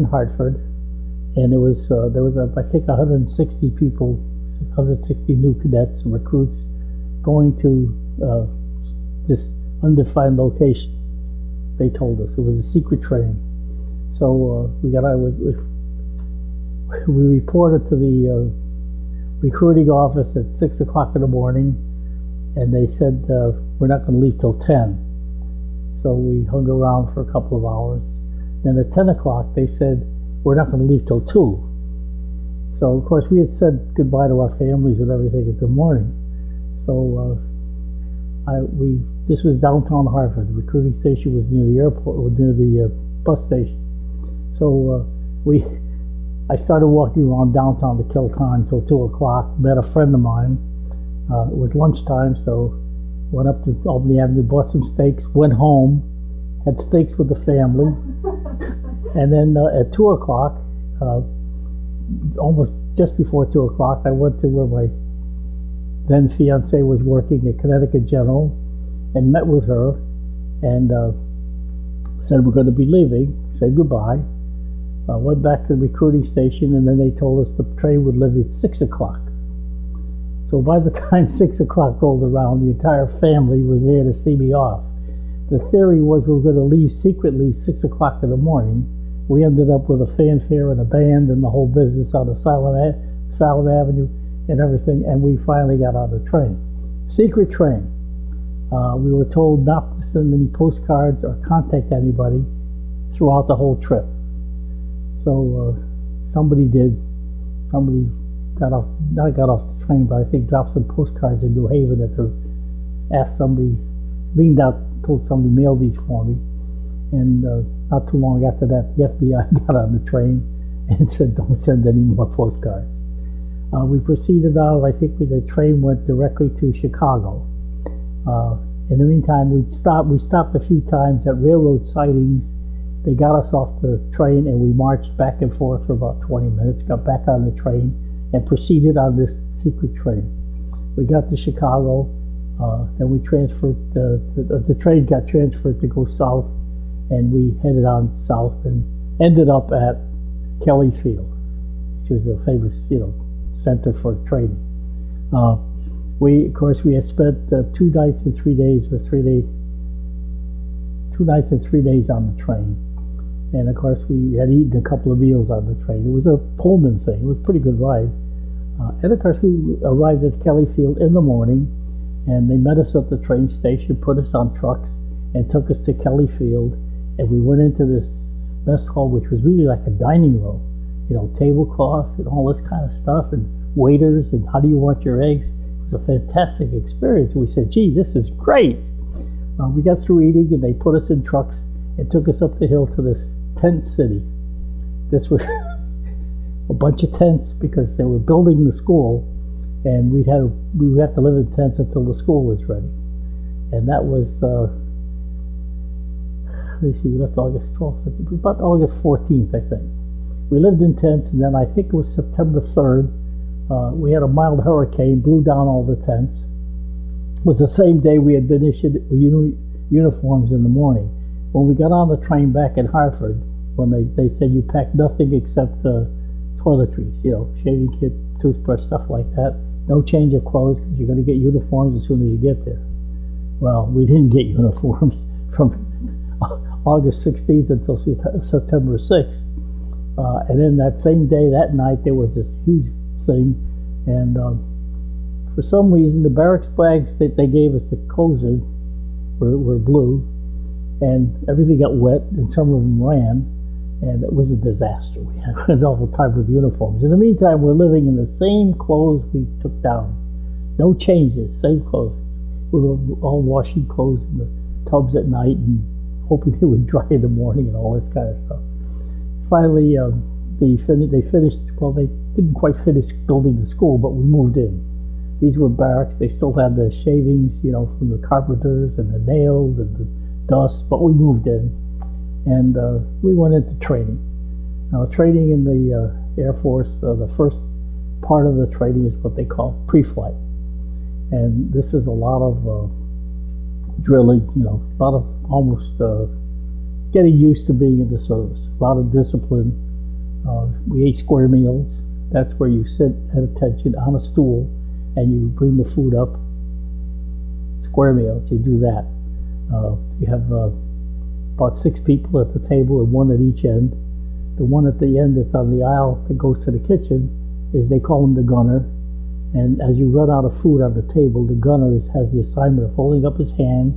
in Hartford, and there was I think 160 people, 160 new cadets and recruits going to this undefined location. They told us it was a secret train. So we reported to the recruiting office at 6 o'clock in the morning, and they said we're not going to leave till 10. So we hung around for a couple of hours. Then at 10 o'clock they said we're not going to leave till 2. So of course we had said goodbye to our families and everything in the morning. So this was downtown Hartford. The recruiting station was near the airport, near the bus station. So I started walking around downtown to kill time till 2 o'clock. Met a friend of mine. It was lunchtime, so went up to Albany Avenue, bought some steaks, went home, had steaks with the family, and then at 2 o'clock, almost just before 2 o'clock, I went to where my then fiance was working at Connecticut General, and met with her, and said we're going to be leaving, said goodbye. Went back to the recruiting station, and then they told us the train would leave at 6 o'clock. So by the time 6 o'clock rolled around, the entire family was there to see me off. The theory was we were going to leave secretly 6 o'clock in the morning. We ended up with a fanfare and a band and the whole business on Asylum Avenue and everything, and we finally got on the train. Secret train. We were told not to send any postcards or contact anybody throughout the whole trip. So somebody did. Somebody got off the train, but I think dropped some postcards in New Haven that asked somebody, leaned out, told somebody mail these for me. And not too long after that, the FBI got on the train and said don't send any more postcards. We proceeded out. I think the train went directly to Chicago. In the meantime, we stopped a few times at railroad sidings. They got us off the train, and we marched back and forth for about 20 minutes, got back on the train, and proceeded on this secret train. We got to Chicago, then we transferred, the train got transferred to go south, and we headed on south and ended up at Kelly Field, which is a famous, center for training. Of course, we had spent 2 nights and 3 days, 2 nights and 3 days on the train. And of course, we had eaten a couple of meals on the train. It was a Pullman thing. It was a pretty good ride. And of course, we arrived at Kelly Field in the morning, and they met us at the train station, put us on trucks, and took us to Kelly Field. And we went into this mess hall, which was really like a dining room. Tablecloths and all this kind of stuff, and waiters, and how do you want your eggs? It was a fantastic experience. We said, gee, this is great. We got through eating, and they put us in trucks and took us up the hill to this tent city. This was a bunch of tents because they were building the school, and we would have to live in tents until the school was ready. And that was, we left August 12th, I think, about August 14th, I think. We lived in tents, and then I think it was September 3rd, we had a mild hurricane, blew down all the tents. It was the same day we had been issued uniforms in the morning. When we got on the train back in Hartford, when they said you pack nothing except toiletries, shaving kit, toothbrush, stuff like that. No change of clothes because you're going to get uniforms as soon as you get there. Well, we didn't get uniforms from August 16th until September 6th. And then that same day, that night, there was this huge thing. And for some reason, the barracks bags that they gave us to close in were blue. And everything got wet, and some of them ran, and it was a disaster. We had an awful time with uniforms. In the meantime, we're living in the same clothes we took down. No changes, same clothes. We were all washing clothes in the tubs at night and hoping they would dry in the morning and all this kind of stuff. Finally, they finished, well, they didn't quite finish building the school, but we moved in. These were barracks. They still had the shavings, from the carpenters and the nails and the dust, but we moved in, and we went into training. Now, training in the Air Force, the first part of the training is what they call pre-flight, and this is a lot of drilling, a lot of almost getting used to being in the service, a lot of discipline, we ate square meals. That's where you sit at attention on a stool and you bring the food up. Square meals, you do that. You have about 6 people at the table and 1 at each end. The one at the end that's on the aisle that goes to the kitchen they call him the gunner. And as you run out of food on the table, the gunner has the assignment of holding up his hand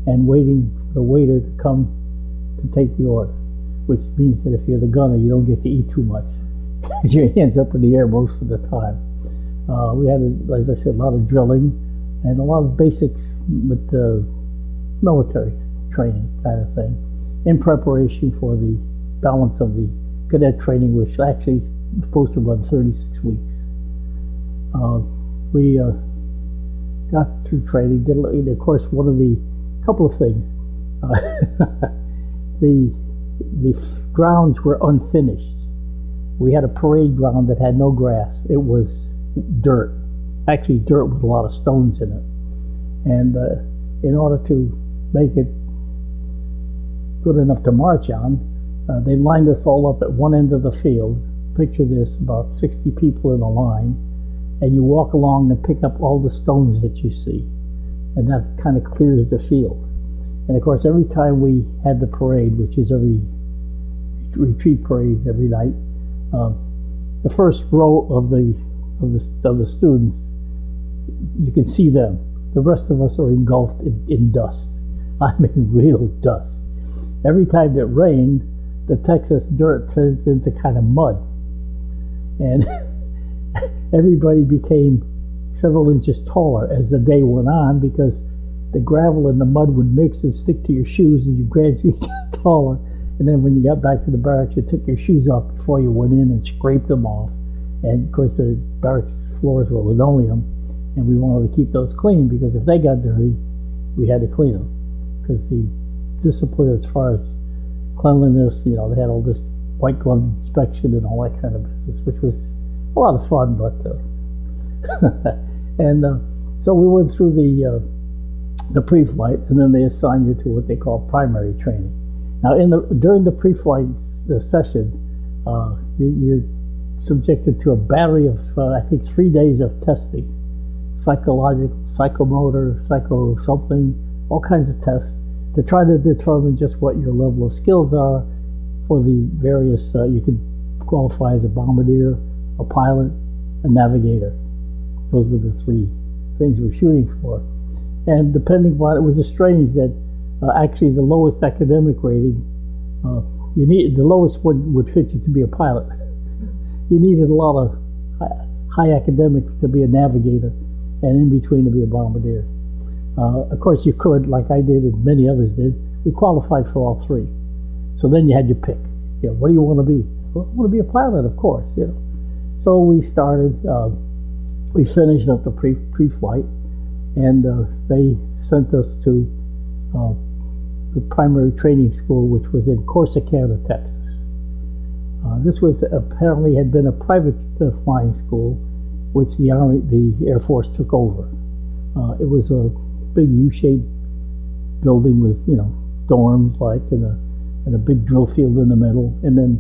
and waiting for the waiter to come to take the order, which means that if you're the gunner, you don't get to eat too much because your hand's up in the air most of the time. We had, as I said, a lot of drilling and a lot of basics with the military training kind of thing in preparation for the balance of the cadet training, which actually is supposed to run 36 weeks. We got through training, of course, couple of things. The grounds were unfinished. We had a parade ground that had no grass. It was dirt, actually dirt with a lot of stones in it. And in order to make it good enough to march on, they lined us all up at one end of the field. Picture this, about 60 people in a line, and you walk along and pick up all the stones that you see, and that kind of clears the field. And of course, every time we had the parade, which is every retreat parade every night, the first row of the students, you can see them. The rest of us are engulfed in dust. I mean, real dust. Every time it rained, the Texas dirt turned into kind of mud, and everybody became several inches taller as the day went on, because the gravel and the mud would mix and stick to your shoes, and you gradually got taller. And then when you got back to the barracks, you took your shoes off before you went in and scraped them off. And of course, the barracks floors were linoleum, and we wanted to keep those clean, because if they got dirty, we had to clean them. Because the discipline as far as cleanliness, they had all this white glove inspection and all that kind of business, which was a lot of fun. But and so we went through the pre-flight, and then they assign you to what they call primary training. Now, during the pre-flight session, you're subjected to a battery of I think 3 days of testing, psychological, psychomotor, psycho something, all kinds of tests to try to determine just what your level of skills are for the various. You could qualify as a bombardier, a pilot, a navigator. Those were the 3 things we're shooting for. And depending upon it, was strange that actually the lowest academic rating, the lowest one would fit you to be a pilot. You needed a lot of high academics to be a navigator, and in between to be a bombardier. Of course, you could, like I did and many others did. We qualified for all 3. So then you had your pick. What do you want to be? Well, I want to be a pilot, of course. So we started. We finished up the pre-flight. And they sent us to the primary training school, which was in Corsicana, Texas. This was apparently had been a private flying school, which the Air Force took over. It was a big U-shaped building with dorms and a big drill field in the middle, and then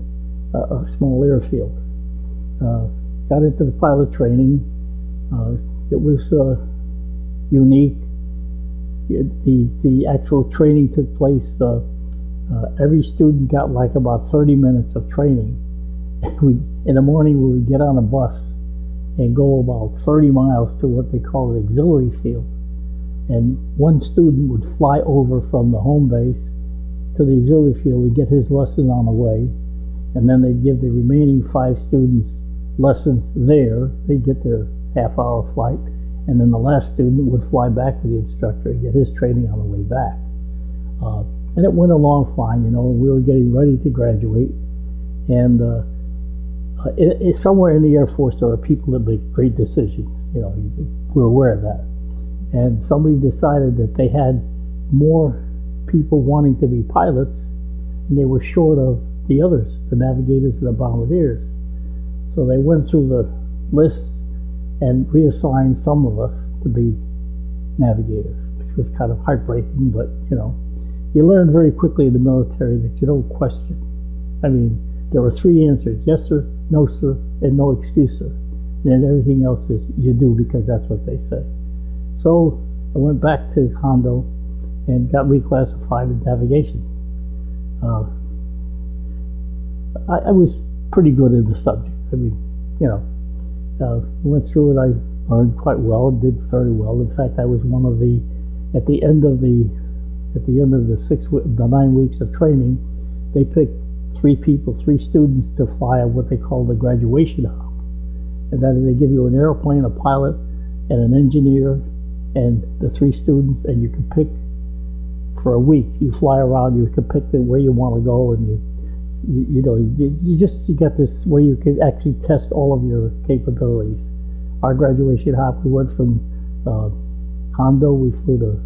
a small airfield. Got into the pilot training. It was unique. The actual training took place. Every student got like about 30 minutes of training. In the morning, we would get on a bus and go about 30 miles to what they call the auxiliary field. And one student would fly over from the home base to the auxiliary field and get his lesson on the way. And then they'd give the remaining 5 students lessons there. They'd get their half-hour flight. And then the last student would fly back with the instructor and get his training on the way back. And it went along fine, we were getting ready to graduate. And somewhere in the Air Force, there are people that make great decisions. We're aware of that. And somebody decided that they had more people wanting to be pilots, and they were short of the others, the navigators and the bombardiers. So they went through the lists and reassigned some of us to be navigators, which was kind of heartbreaking, but you learn very quickly in the military that you don't question. I mean, there were 3 answers: yes sir, no sir, and no excuse sir. And everything else is you do because that's what they say. So I went back to Hondo and got reclassified in navigation. I was pretty good in the subject. I mean, went through it. I learned quite well, did very well. In fact, I was one of the, at the end of the 9 weeks of training, they picked 3 students to fly on what they call the graduation hop. And that is, they give you an airplane, a pilot, and an engineer, and the 3 students, and you can pick for a week. You fly around, you can pick where you want to go, and you got this where you can actually test all of your capabilities. Our graduation hop, we went from Hondo, we flew to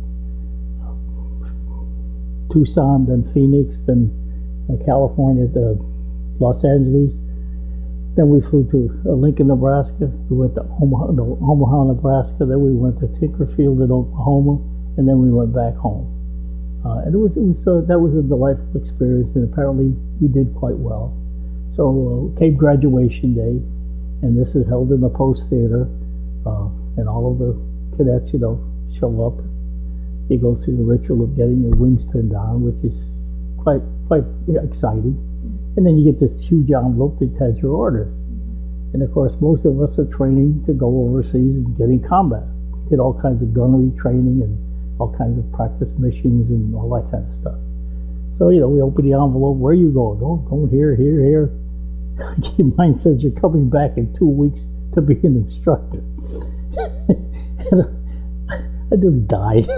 Tucson, then Phoenix, then California, to Los Angeles. Then we flew to Lincoln, Nebraska. We went to Omaha, Nebraska. Then we went to Tinkerfield in Oklahoma, and then we went back home. And that was a delightful experience, and apparently we did quite well. So came graduation day, and this is held in the Post Theater, and all of the cadets, show up. You go through the ritual of getting your wings pinned on, which is quite exciting. And then you get this huge envelope that has your orders. And of course, most of us are training to go overseas and get in combat. Did all kinds of gunnery training and all kinds of practice missions and all that kind of stuff. So, we open the envelope. Where are you going? Oh, going here. Mine says you're coming back in 2 weeks to be an instructor. And I nearly died.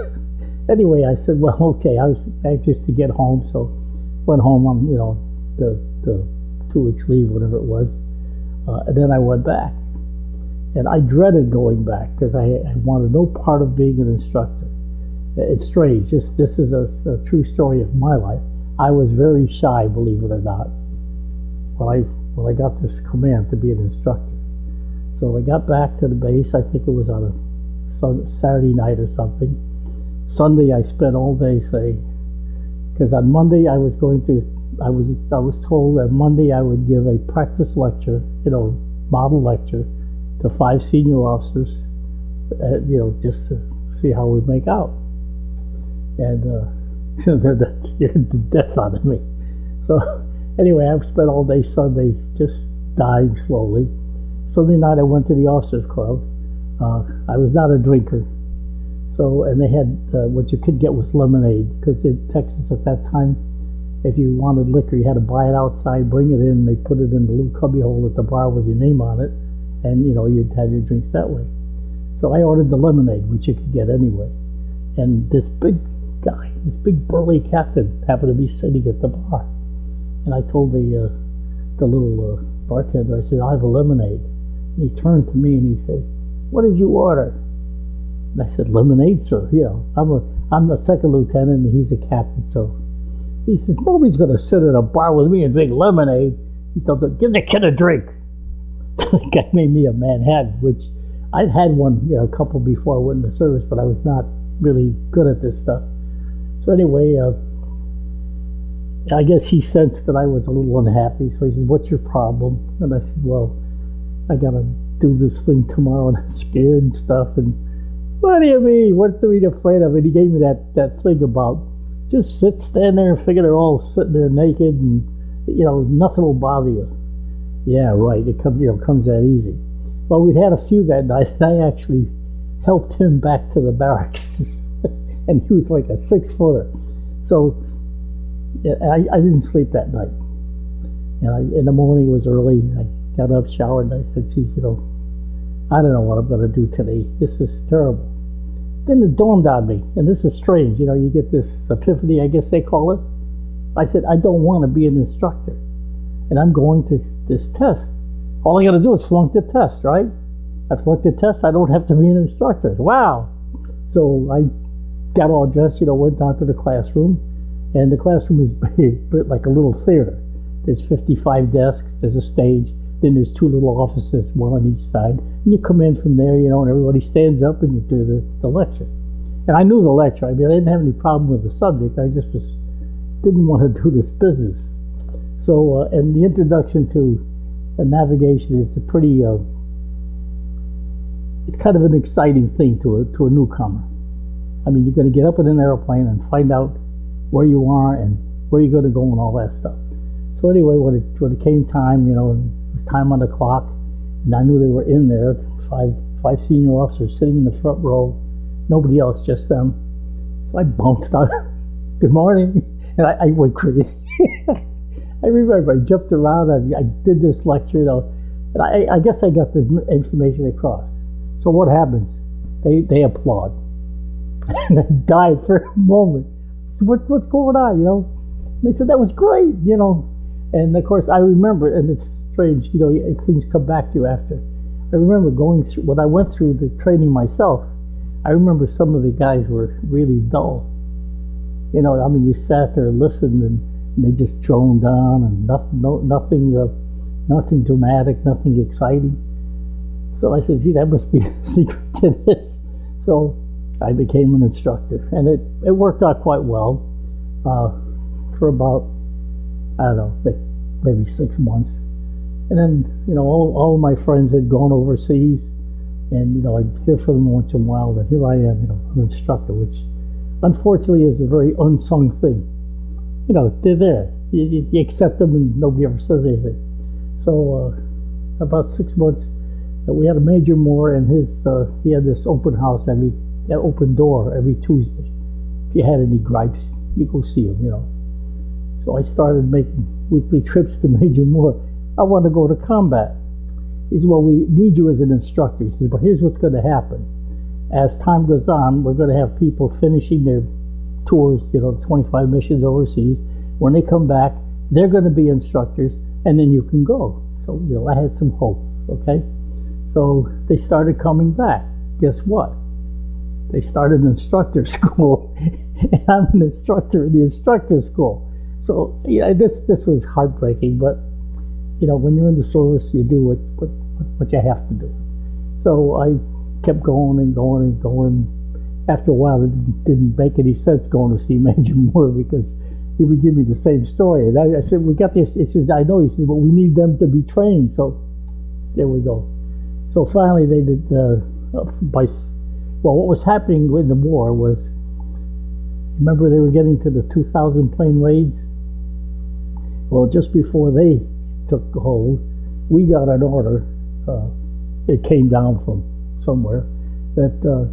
Anyway, I said, well, okay, I was anxious to get home, so went home on, the 2 weeks leave, whatever it was. And then I went back. And I dreaded going back because I wanted no part of being an instructor. It's strange. This is a true story of my life. I was very shy, believe it or not, when I got this command to be an instructor. So I got back to the base. I think it was on a Saturday night or something. Sunday I spent all day because on Monday I was told that Monday I would give a practice lecture, model lecture to 5 senior officers, just to see how we make out. And that scared the death out of me. So anyway, I spent all day Sunday just dying slowly. Sunday night I went to the officers club. I was not a drinker. So, and they had, what you could get was lemonade, because in Texas at that time, if you wanted liquor, you had to buy it outside, bring it in, they put it in the little cubby hole at the bar with your name on it, and you'd have your drinks that way. So I ordered the lemonade, which you could get anyway. And this big guy, this big burly captain happened to be sitting at the bar. And I told the little bartender, I said, I'll have a lemonade. And he turned to me and he said, what did you order? And I said, lemonade, sir. I'm the second lieutenant and he's a captain, so. He said, nobody's going to sit at a bar with me and drink lemonade. He told me, give the kid a drink. So the guy made me a Manhattan, which I'd had one, a couple before I went into service, but I was not really good at this stuff. So anyway, I guess he sensed that I was a little unhappy. So he said, what's your problem? And I said, well, I got to do this thing tomorrow and I'm scared and stuff. And what do you mean? What's to be afraid of? And he gave me that thing about just stand there and figure they're all sitting there naked and, nothing will bother you. Yeah, right. It comes that easy. Well, we'd had a few that night and I actually helped him back to the barracks. And he was like a 6-footer. So I didn't sleep that night. And in the morning, it was early. I got up, showered, and I said, geez, I don't know what I'm going to do today. This is terrible. Then it dawned on me, and this is strange. You get this epiphany, I guess they call it. I said, I don't want to be an instructor. And I'm going to this test. All I got to do is flunk the test, right? I flunked the test. I don't have to be an instructor. Wow. So I got all dressed, went down to the classroom. And the classroom is big, but like a little theater. There's 55 desks, there's a stage, then there's 2 little offices, one on each side. And you come in from there, and everybody stands up and you do the lecture. And I knew the lecture. I didn't have any problem with the subject. I just didn't want to do this business. So, and the introduction to the navigation is a pretty, it's kind of an exciting thing to a newcomer. I mean, you're going to get up in an airplane and find out where you are and where you're going to go and all that stuff. So anyway, when it came time, it was time on the clock, and I knew they were in there, five senior officers sitting in the front row, nobody else, just them. So I bounced out, good morning, and I went crazy. I remember I jumped around, I did this lecture, and I guess I got the information across. So what happens? They applaud. And I died for a moment. So what's going on, And they said, that was great, And of course, I remember, and it's strange, things come back to you after. I remember going through, when I went through the training myself, I remember some of the guys were really dull. You sat there and listened, and they just droned on, and nothing dramatic, nothing exciting. So I said, gee, that must be a secret to this. So I became an instructor, and it worked out quite well for about, I don't know, maybe 6 months. And then, all of my friends had gone overseas, and, I'd hear from them once in a while, and here I am, an instructor, which unfortunately is a very unsung thing. They're there. You accept them, and nobody ever says anything. So about 6 months, we had a Major Moore, and he had this open house open door every Tuesday. If you had any gripes, you go see him, So I started making weekly trips to Major Moore. I want to go to combat. He said, well, we need you as an instructor. He says, but here's what's going to happen. As time goes on, we're going to have people finishing their tours, 25 missions overseas. When they come back, they're going to be instructors, and then you can go. So, I had some hope, okay? So they started coming back. Guess what? They started an instructor school, and I'm an instructor in the instructor school. So this was heartbreaking, but when you're in the service, you do what you have to do. So I kept going and going and going. After a while, it didn't make any sense going to see Major Moore, because he would give me the same story. And I said, we got this. He says, I know. He says, but we need them to be trained. So there we go. So finally they did, what was happening with the war was, remember they were getting to the 2,000 plane raids? Well, just before they took hold, we got an order, it came down from somewhere, that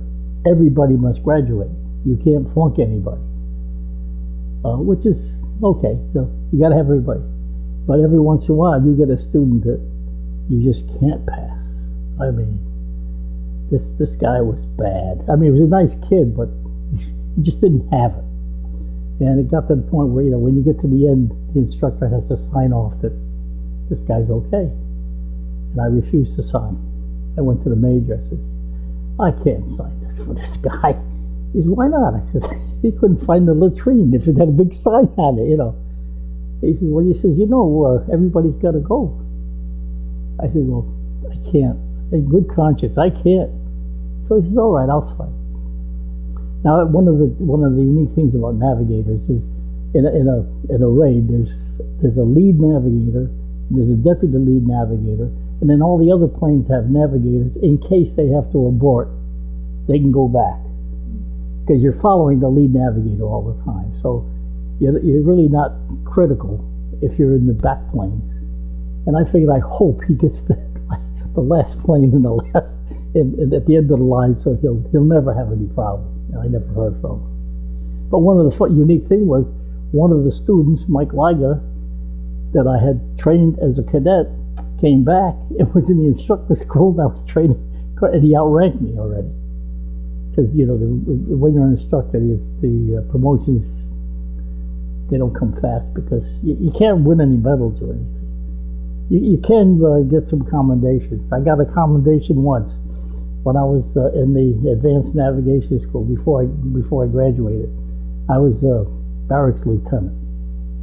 everybody must graduate. You can't flunk anybody, which is okay. You got to have everybody. But every once in a while, you get a student that you just can't pass. I mean, this guy was bad. I mean, he was a nice kid, but he just didn't have it. And it got to the point where, when you get to the end, the instructor has to sign off that this guy's okay. And I refused to sign. I went to the major. I said, I can't sign this for this guy. He said, why not? I said, he couldn't find the latrine if it had a big sign on it, He said, well, everybody's got to go. I said, well, I can't. In good conscience, I can't. So he says, all right, I'll sign. Now, one of the unique things about navigators is, in a raid, there's a lead navigator, there's a deputy lead navigator, and then all the other planes have navigators in case they have to abort. They can go back, because you're following the lead navigator all the time. So you're really not critical if you're in the back planes. And I figured, I hope he gets the last plane in the last, and at the end of the line, so he'll never have any problem. I never heard from him. But one of the unique thing was, one of the students, Mike Liga, that I had trained as a cadet, came back and was in the instructor school that I was training, and he outranked me already. Because, when you're an instructor, the promotions, they don't come fast, because you can't win any medals or anything. You can get some commendations. I got a commendation once when I was in the advanced navigation school before I graduated. I was a barracks lieutenant.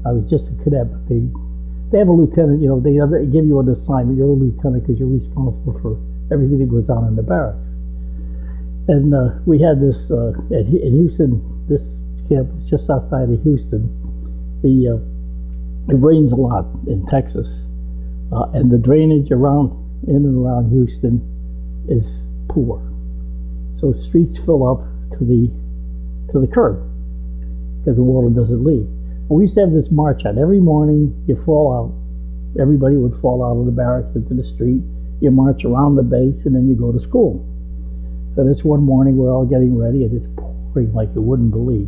I was just a cadet, but they have a lieutenant. They give you an assignment. You're a lieutenant because you're responsible for everything that goes on in the barracks. And we had this in Houston. This camp was just outside of Houston. It rains a lot in Texas. and the drainage around, in and around Houston is poor. So streets fill up to the curb because the water doesn't leave. We used to have this march on. Every morning you fall out. Everybody would fall out of the barracks into the street. You march around the base and then you go to school. So this one morning we're all getting ready and it's pouring like you wouldn't believe.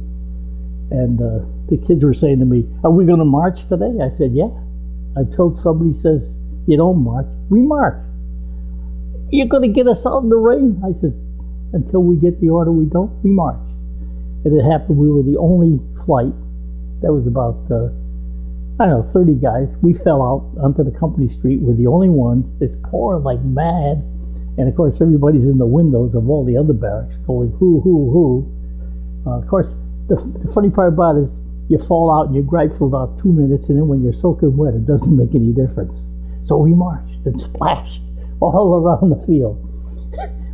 And the kids were saying to me, "Are we going to march today?" I said, "Yeah." Until somebody says, "You don't march," we march. "You're going to get us out in the rain?" I said, "Until we get the order, we don't, we march." And it happened, we were the only flight. That was about, 30 guys. We fell out onto the company street. We're the only ones. It's pouring like mad. And of course, everybody's in the windows of all the other barracks going, hoo, hoo, hoo. Of course, the funny part about it is you fall out and you gripe for about 2 minutes, and then when you're soaking wet, it doesn't make any difference. So we marched and splashed all around the field.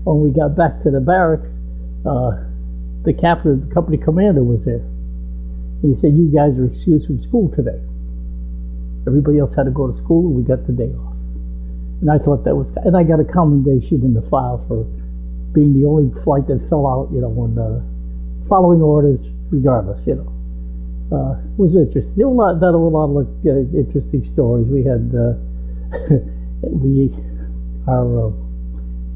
When we got back to the barracks, the captain, the company commander was there. He said, "You guys are excused from school today." Everybody else had to go to school, and we got the day off. And I thought that was, and I got a commendation in the file for being the only flight that fell out, and following orders regardless, It was interesting. There were a lot of interesting stories. We had,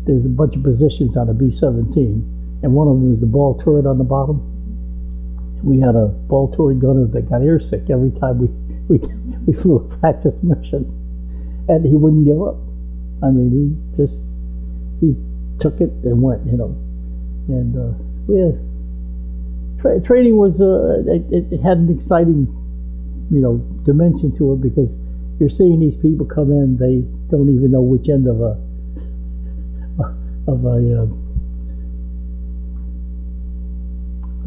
there's a bunch of positions on a B-17, and one of them is the ball turret on the bottom. We had a ball turret gunner that got airsick every time we flew a practice mission, and he wouldn't give up. I mean, he took it and went, And we had training was it had an exciting, dimension to it, because you're seeing these people come in. They don't even know which end of a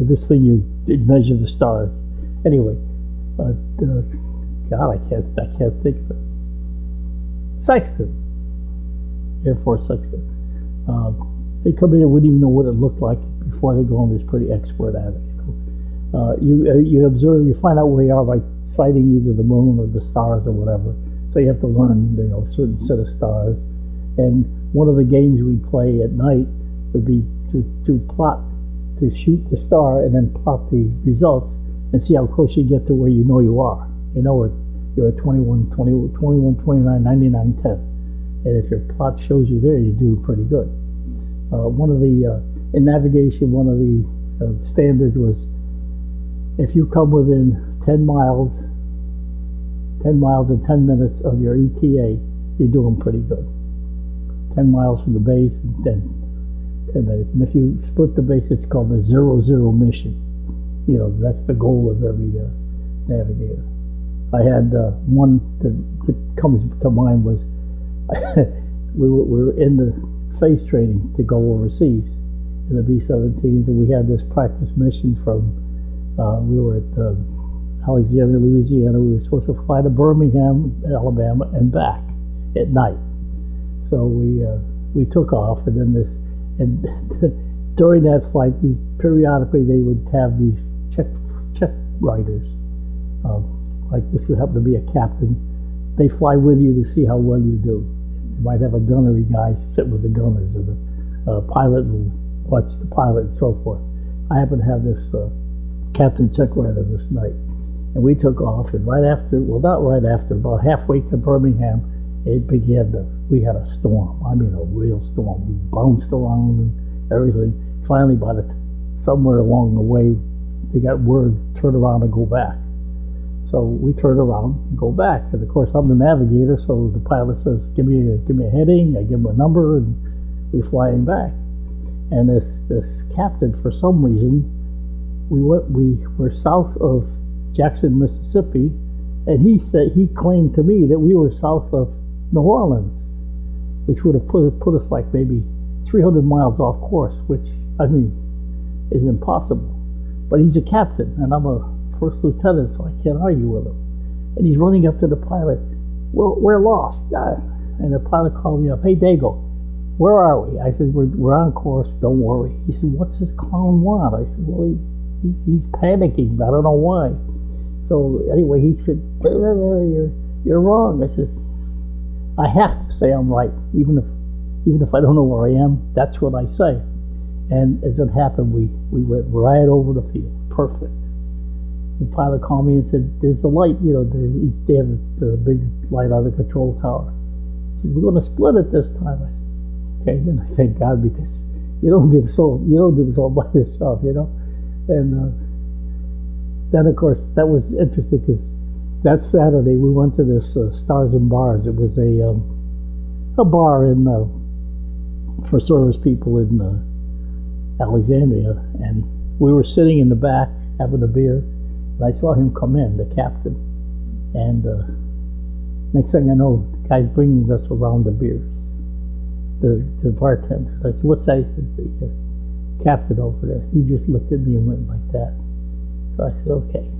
this thing you measure the stars. Anyway, God, I can't think of it. Sexton, Air Force Sexton. They come in and wouldn't even know what it looked like before they go on. This pretty expert at it. You observe, you find out where you are by sighting either the moon or the stars or whatever. So you have to learn, a certain set of stars. And one of the games we play at night would be to shoot the star and then plot the results and see how close you get to where you are. You're at 21, 29, 99, 10. And if your plot shows you there, you do pretty good. In navigation, one of the standards was, if you come within 10 miles in 10 minutes of your ETA, you're doing pretty good. 10 miles from the base and 10 minutes. And if you split the base, it's called the 0-0 mission. That's the goal of every navigator. I had one that comes to mind was we were in the phase training to go overseas in the B-17s, and we had this practice mission from, we were at Alexandria, Louisiana. We were supposed to fly to Birmingham, Alabama, and back at night. So we took off, and then during that flight, periodically they would have these check riders. Like this would happen to be a captain. They fly with you to see how well you do. You might have a gunnery guy sit with the gunners, and the pilot will watch the pilot and so forth. I happen to have this captain check rider this night, and we took off. And not right after, about halfway to Birmingham, it began we had a storm. I mean, a real storm. We bounced around and everything. Finally, somewhere along the way, they got word, turn around and go back. So we turned around and go back. And of course, I'm the navigator, so the pilot says, give me a heading. I give him a number, and we're flying back. And this captain, for some reason, we were south of Jackson, Mississippi, and he claimed to me that we were south of New Orleans, which would have put us like maybe 300 miles off course, which, is impossible. But he's a captain, and I'm a first lieutenant, so I can't argue with him. And he's running up to the pilot. We're lost. And the pilot called me up. Hey, Dago, where are we? I said, we're on course. Don't worry. He said, what's this clown want? I said, well, he's panicking. I don't know why. So anyway, he said, you're wrong. I said, I have to say I'm right, even if I don't know where I am. That's what I say. And as it happened, we went right over the field. Perfect. The pilot called me and said, "There's the light. You know, they have the big light on the control tower. He said, we're going to split it this time." I said, "Okay." Then I thank God, because you don't do this all by yourself, you know. And then, of course, that was interesting, because that Saturday we went to this Stars and Bars. It was a bar in for service people in Alexandria, and we were sitting in the back having a beer, and I saw him come in, the captain, and next thing I know, the guy's bringing us a round of beers. The bartender. I said, "What's that?" He says, "The captain over there." He just looked at me and went like that. So I said, "Okay."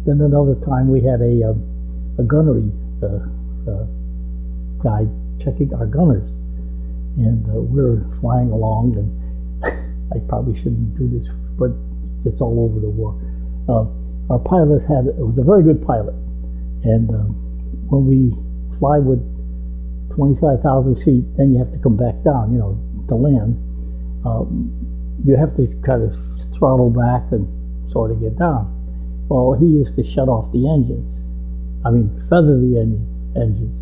Then another time we had a gunnery guy checking our gunners, and we were flying along, and I probably shouldn't do this, but it's all over the war. Our pilot was a very good pilot, and when we fly with 25,000 feet, then you have to come back down, you know, to land. You have to kind of throttle back and sort of get down. Well, he used to shut off the engines. I mean, feather the engines,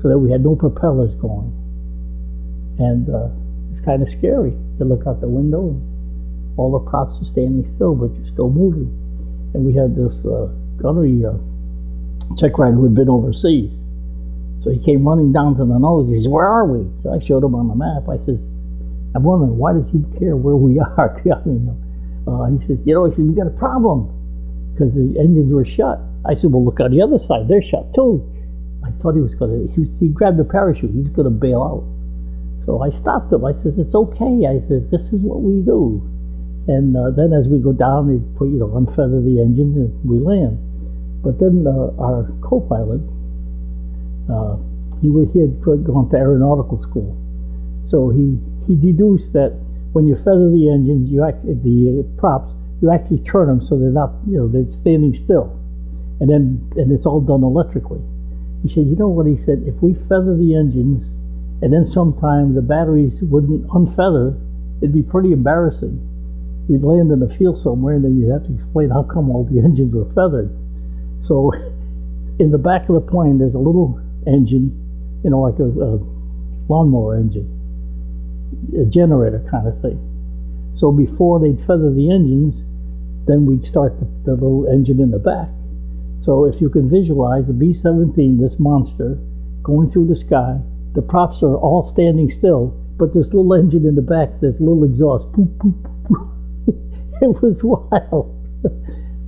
so that we had no propellers going. And it's kind of scary. You look out the window, and all the props are standing still, but you're still moving. And we had this gunnery check rider who had been overseas. So he came running down to the nose. He says, "Where are we?" So I showed him on the map. I said, "I'm wondering, why does he care where we are?" I mean, he said, "You know," he said, "we got a problem," because the engines were shut. I said, "Well, look on the other side. They're shut too." I thought he grabbed the parachute. He was going to bail out. So I stopped him. I said, "It's okay." I said, "This is what we do." And then as we go down, they put, unfeather the engine, and we land. But then our co-pilot, he had gone to aeronautical school. So he deduced that when you feather the engines, the props, you actually turn them so they're not, they're standing still. And it's all done electrically. He said, "You know what?" He said, "If we feather the engines, and then sometime the batteries wouldn't unfeather, it'd be pretty embarrassing. You'd land in a field somewhere, and then you'd have to explain how come all the engines were feathered." So in the back of the plane, there's a little engine, like a lawnmower engine, a generator kind of thing. So before they'd feather the engines, then we'd start the little engine in the back. So if you can visualize the B-17, this monster, going through the sky, the props are all standing still, but this little engine in the back, this little exhaust, poop, poop, poop. It was wild.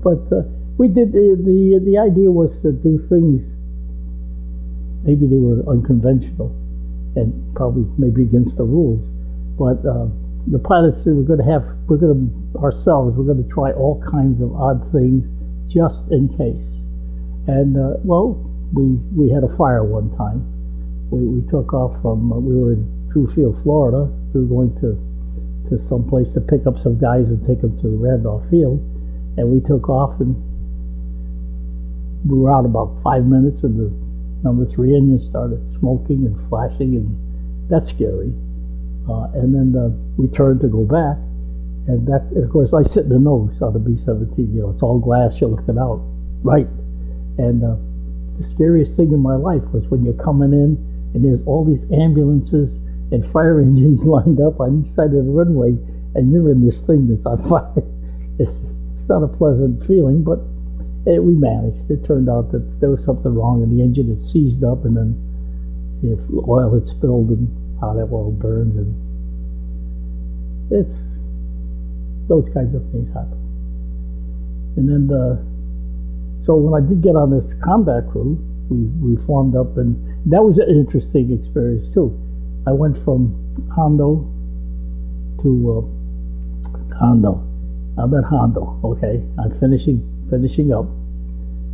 But we did, the idea was to do things, maybe they were unconventional and probably maybe against the rules, but the pilots said, we're going to try all kinds of odd things just in case. And we had a fire one time. We took off from, we were in Truefield, Florida. We were going to some place to pick up some guys and take them to Randolph Field. And we took off, and we were out about 5 minutes, and the number 3 engine started smoking and flashing, and that's scary. And then we turned to go back, and of course I sit in the nose on the B-17. It's all glass, you're looking out, right? And the scariest thing in my life was when you're coming in, and there's all these ambulances and fire engines lined up on each side of the runway, and you're in this thing that's on fire. It's not a pleasant feeling, but we managed. It turned out that there was something wrong, and the engine had seized up, and then if oil had spilled, and how that oil burns, and it's those kinds of things happen. And then so when I did get on this combat crew, we formed up, and that was an interesting experience too. I went from Hondo to Hondo. I'm at Hondo, okay? I'm finishing up,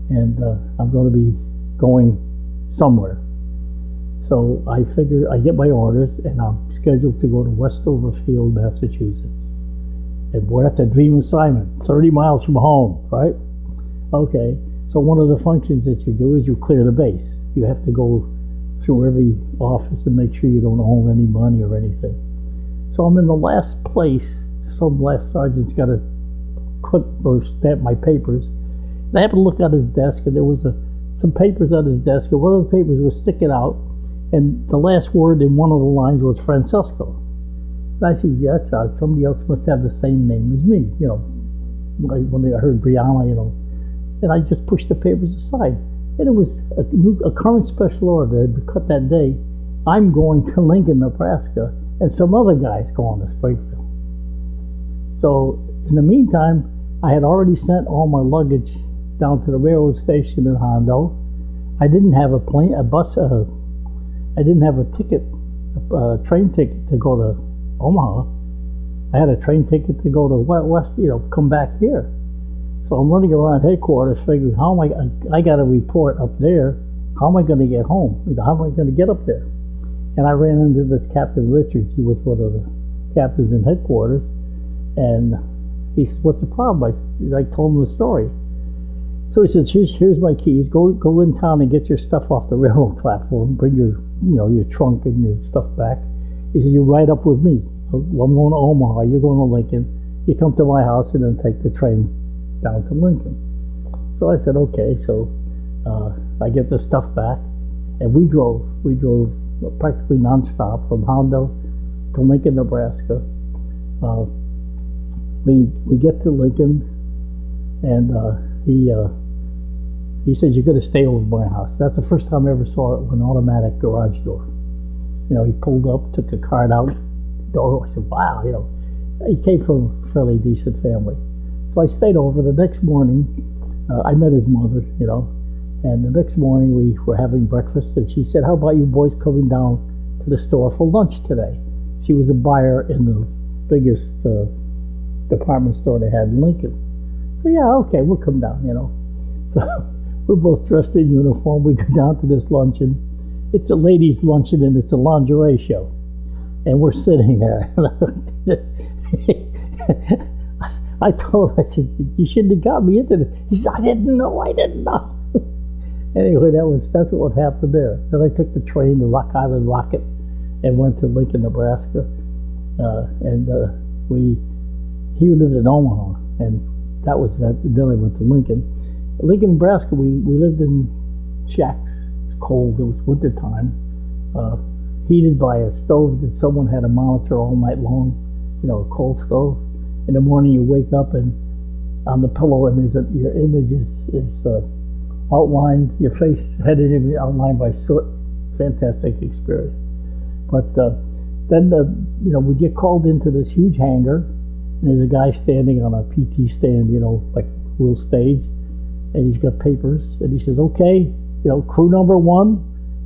and I'm going to be going somewhere. So I figure I get my orders, and I'm scheduled to go to Westover Field, Massachusetts. And boy, that's a dream assignment, 30 miles from home, right? Okay, so one of the functions that you do is you clear the base. You have to go through every office and make sure you don't owe any money or anything. So I'm in the last place. Some last sergeant's got to clip or stamp my papers. And I happened to look at his desk, and there was some papers on his desk, and one of the papers was sticking out, and the last word in one of the lines was Francesco. And I said, yeah, that's odd. Somebody else must have the same name as me, when I heard Brianna, And I just pushed the papers aside. And it was a current special order that had been cut that day. I'm going to Lincoln, Nebraska, and some other guy's going to Springfield. So in the meantime, I had already sent all my luggage down to the railroad station in Hondo. I didn't have I didn't have a train ticket to go to Omaha. I had a train ticket to go to West, come back here. So I'm running around headquarters figuring, I got a report up there, how am I going to get home? How am I going to get up there? And I ran into this Captain Richards. He was one of the captains in headquarters. And he says, what's the problem? I told him the story. So he says, here's my keys. Go in town and get your stuff off the railroad platform. Bring your trunk and your stuff back. He says, you ride up with me. I'm going to Omaha. You're going to Lincoln. You come to my house and then take the train down to Lincoln. So I said, okay. So I get the stuff back, and we drove practically nonstop from Hondo to Lincoln, Nebraska. We get to Lincoln, and he says, you're going to stay over my house. That's the first time I ever saw an automatic garage door. He pulled up, took the card out, door. I said, wow, he came from a fairly decent family. So I stayed over. The next morning, I met his mother, and the next morning we were having breakfast, and she said, how about you boys coming down to the store for lunch today? She was a buyer in the biggest department store they had in Lincoln. So yeah, okay, we'll come down, So we're both dressed in uniform. We go down to this luncheon. It's a ladies' luncheon, and it's a lingerie show. And we're sitting there. I told him, I said, you shouldn't have got me into this. He said, I didn't know. Anyway, that's what happened there. Then I took the train to Rock Island Rocket and went to Lincoln, Nebraska. He lived in Omaha, and that was that. Then I went to Lincoln. Lincoln, Nebraska, we lived in shacks. It was cold. It was wintertime. Heated by a stove that someone had to monitor all night long, a coal stove. In the morning you wake up, and on the pillow, and your image is outlined, your face, head is outlined by soot. Fantastic experience. But then we get called into this huge hangar, and there's a guy standing on a PT stand, like a little stage, and he's got papers, and he says, okay, crew number 1,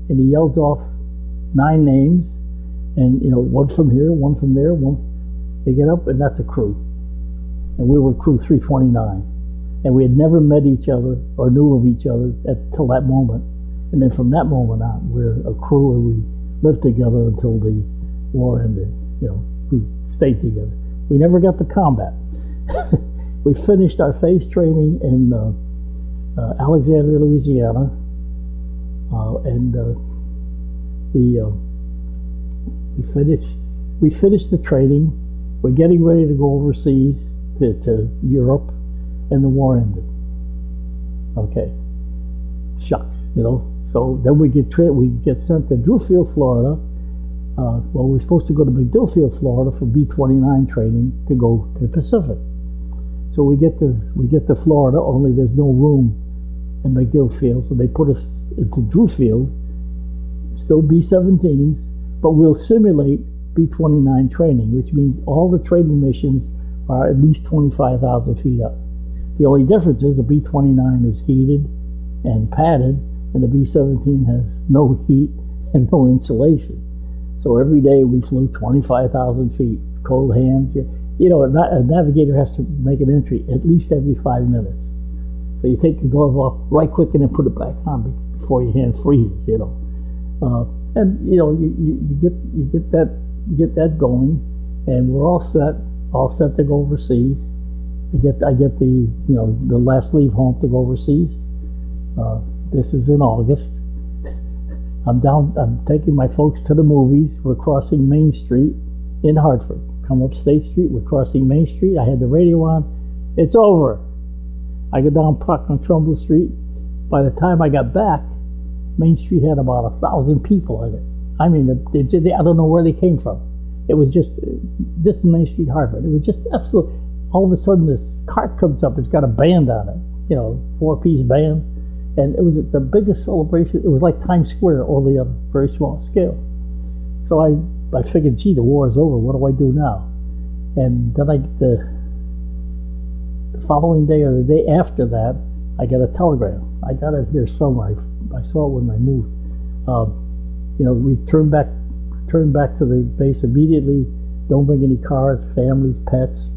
and he yells off 9 names, and one from here, one from there, one. They get up, and that's a crew. And we were crew 329. And we had never met each other or knew of each other until that moment. And then from that moment on, we're a crew, and we lived together until the war ended. We stayed together. We never got to combat. We finished our phase training in Alexandria, Louisiana, we finished the training. We're getting ready to go overseas to Europe, and the war ended. Okay, shucks, So then we get sent to Drewfield, Florida. We're supposed to go to McDillfield, Florida for B-29 training to go to the Pacific. So we get to Florida, only there's no room in McDillfield, so they put us into Drewfield, still B-17s, but we'll simulate B-29 training, which means all the training missions are at least 25,000 feet up. The only difference is the B-29 is heated and padded, and the B-17 has no heat and no insulation. So every day we flew 25,000 feet, cold hands. A navigator has to make an entry at least every 5 minutes. So you take your glove off right quick and then put it back on before your hand freezes. And you get that going, and we're all set to go overseas. I get the last leave home to go overseas. This is in August. I'm taking my folks to the movies. We're crossing Main Street in Hartford. Come up State Street, we're crossing Main Street. I had the radio on. It's over. I go down Park on Trumbull Street. By the time I got back, Main Street had about 1,000 people in it. I mean, I don't know where they came from. It was just, this is Main Street, Hartford. It was just absolute. All of a sudden, this cart comes up. It's got a band on it, 4-piece band. And it was the biggest celebration. It was like Times Square, only on a very small scale. So I figured, gee, the war is over. What do I do now? And then the following day or the day after that, I got a telegram. I got it here somewhere. I saw it when I moved. We turned back to the base immediately. Don't bring any cars, families, pets.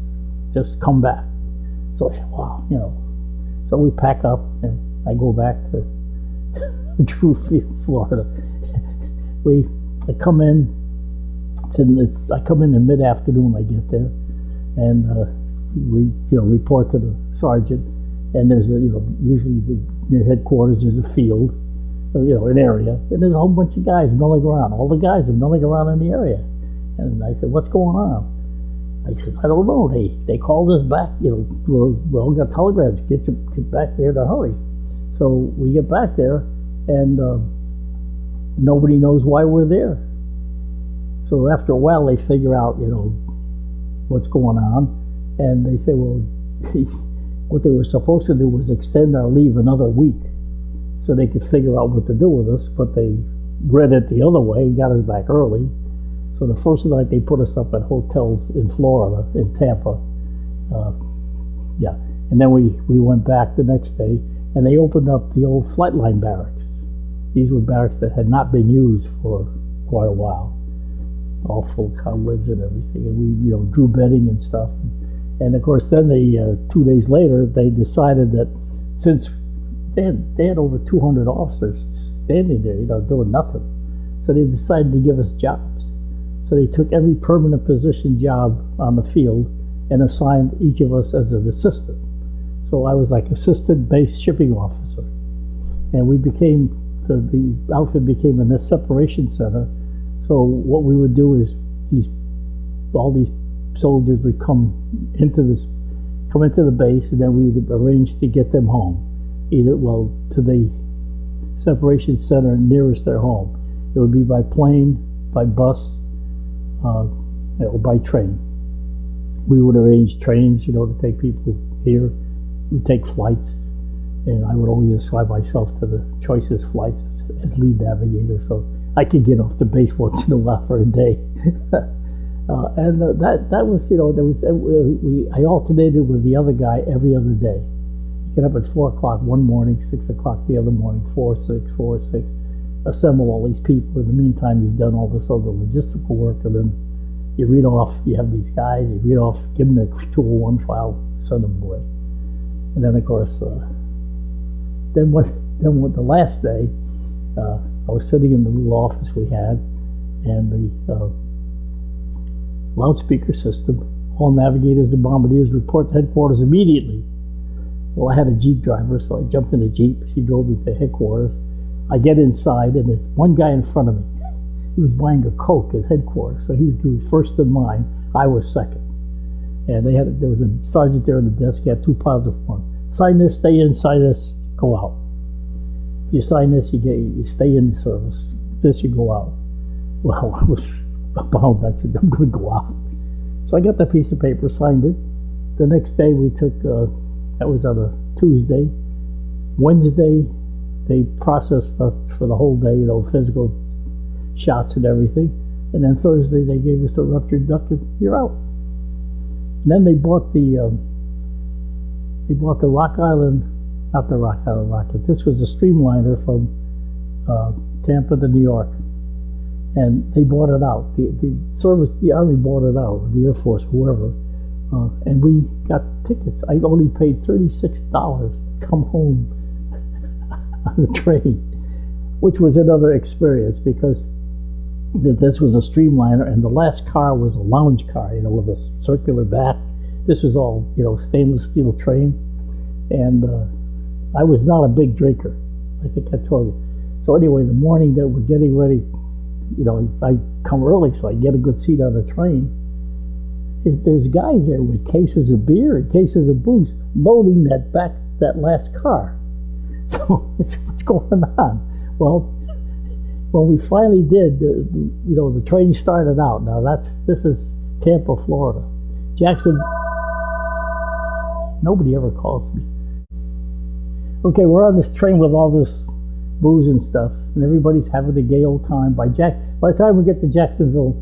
Just come back. So I said, wow, So we pack up and I go back to Drewfield, Florida. I come in. I come in mid-afternoon. I get there, and we report to the sergeant. And there's usually near headquarters there's a field, an area, and there's a whole bunch of guys milling around. All the guys are milling around in the area, and I said, "What's going on?" I said, "I don't know. They called us back. We all got telegrams. Get back there in a hurry." So we get back there, and nobody knows why we're there. So after a while, they figure out, what's going on, and they say, well, what they were supposed to do was extend our leave another week, so they could figure out what to do with us. But they read it the other way and got us back early. So the first night they put us up at hotels in Florida, in Tampa. And then we went back the next day, and they opened up the old Flightline barracks. These were barracks that had not been used for quite a while, all full of cobwebs and everything. And we, drew bedding and stuff. And of course, then 2 days later, they decided that since they had over 200 officers standing there, doing nothing, so they decided to give us jobs. So they took every permanent position job on the field and assigned each of us as an assistant. So I was like assistant base shipping officer, and we became the outfit became a separation center. So what we would do is all these soldiers would come into the base, and then we would arrange to get them home, to the separation center nearest their home. It would be by plane, by bus, or by train. We would arrange trains, to take people here. We'd take flights, and I would always assign myself to the choicest flights as lead navigator, so I could get off the base once in a while for a day. And that was, I alternated with the other guy every other day. Get up at 4 o'clock one morning, 6 o'clock the other morning, 4, 6, 4, 6. Assemble all these people. In the meantime, you've done all this other logistical work, and then you read off. You have these guys. You read off, give them the 201 file, send them away. And then, of course, then the last day, I was sitting in the little office we had, and the loudspeaker system, all navigators and bombardiers report to headquarters immediately. Well, I had a Jeep driver, so I jumped in the Jeep. She drove me to headquarters. I get inside, and there's one guy in front of me. He was buying a Coke at headquarters, so he was first in line. I was second. And there was a sergeant there on the desk. He had 2 piles of form. Sign this, stay in. Sign this, go out. If you sign this, you stay in the service. This, you go out. Well, I was bound. I said, I'm going to go out. So I got that piece of paper, signed it. The next day we took, that was on a Tuesday. Wednesday, they processed us for the whole day, physical shots and everything. And then Thursday, they gave us the ruptured duck, and you're out. And then they bought the Rock Island, not the Rock Island rocket. This was a streamliner from Tampa to New York, and they bought it out. The Army bought it out, the Air Force, whoever, and we got tickets. I only paid $36 to come home on the train, which was another experience because this was a streamliner, and the last car was a lounge car, with a circular back. This was all, stainless steel train, and I was not a big drinker. I think I told you. So anyway, the morning that we're getting ready, I come early so I get a good seat on the train. There's guys there with cases of beer and cases of booze loading that last car. So what's going on? Well, when we finally did, the train started out. Now this is Tampa, Florida. Jackson. Nobody ever calls me. Okay, we're on this train with all this booze and stuff, and everybody's having a gay old time. By the time we get to Jacksonville,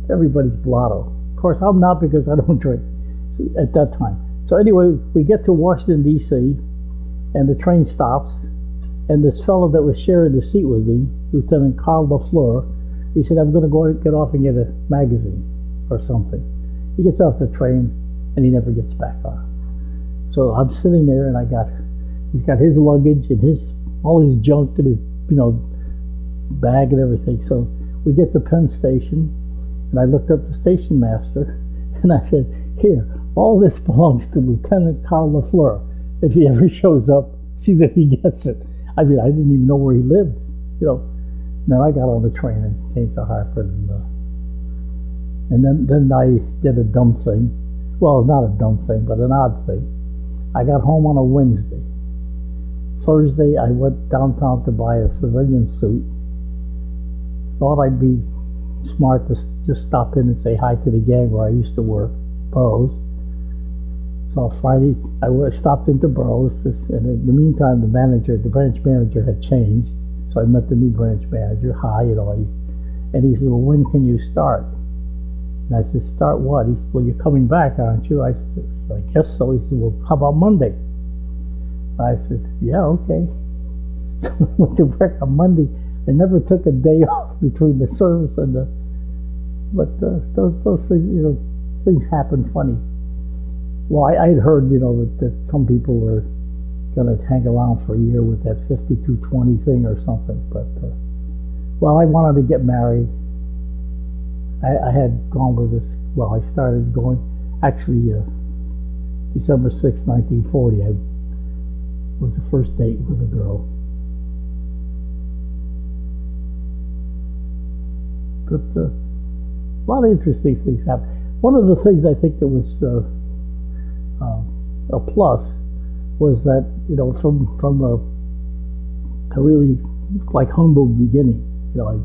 everybody's blotto. Of course, I'm not, because I don't drink at that time. So anyway, we get to Washington, D.C., and the train stops, and this fellow that was sharing the seat with me, Lieutenant Carl LaFleur, he said, I'm going to go get off and get a magazine or something. He gets off the train, and he never gets back on. So I'm sitting there, and he's got his luggage and all his junk in his, bag and everything. So we get to Penn Station, and I looked up the station master, and I said, here, all this belongs to Lieutenant Carl LaFleur. If he ever shows up, see that he gets it. I mean, I didn't even know where he lived, Then I got on the train and came to Hartford, and then I did a dumb thing. Well, not a dumb thing, but an odd thing. I got home on a Wednesday. Thursday, I went downtown to buy a civilian suit. Thought I'd be smart to just stop in and say hi to the gang where I used to work, Burroughs. So Friday, I stopped into Burroughs, and in the meantime, the branch manager had changed. So I met the new branch manager, and he said, well, when can you start? And I said, start what? He said, well, you're coming back, aren't you? I said, I guess so. He said, well, how about Monday? I said, yeah, okay. So I went to work on Monday. I never took a day off between the service and but those things, things happen funny. Well, I'd heard, that some people were going to hang around for a year with that 5220 thing or something. But, well, I wanted to get married. I had gone with this, I started going, actually, December 6, 1940, I was the first date with a girl. But a lot of interesting things happened. One of the things I think that was a plus was that, from a really humble beginning, I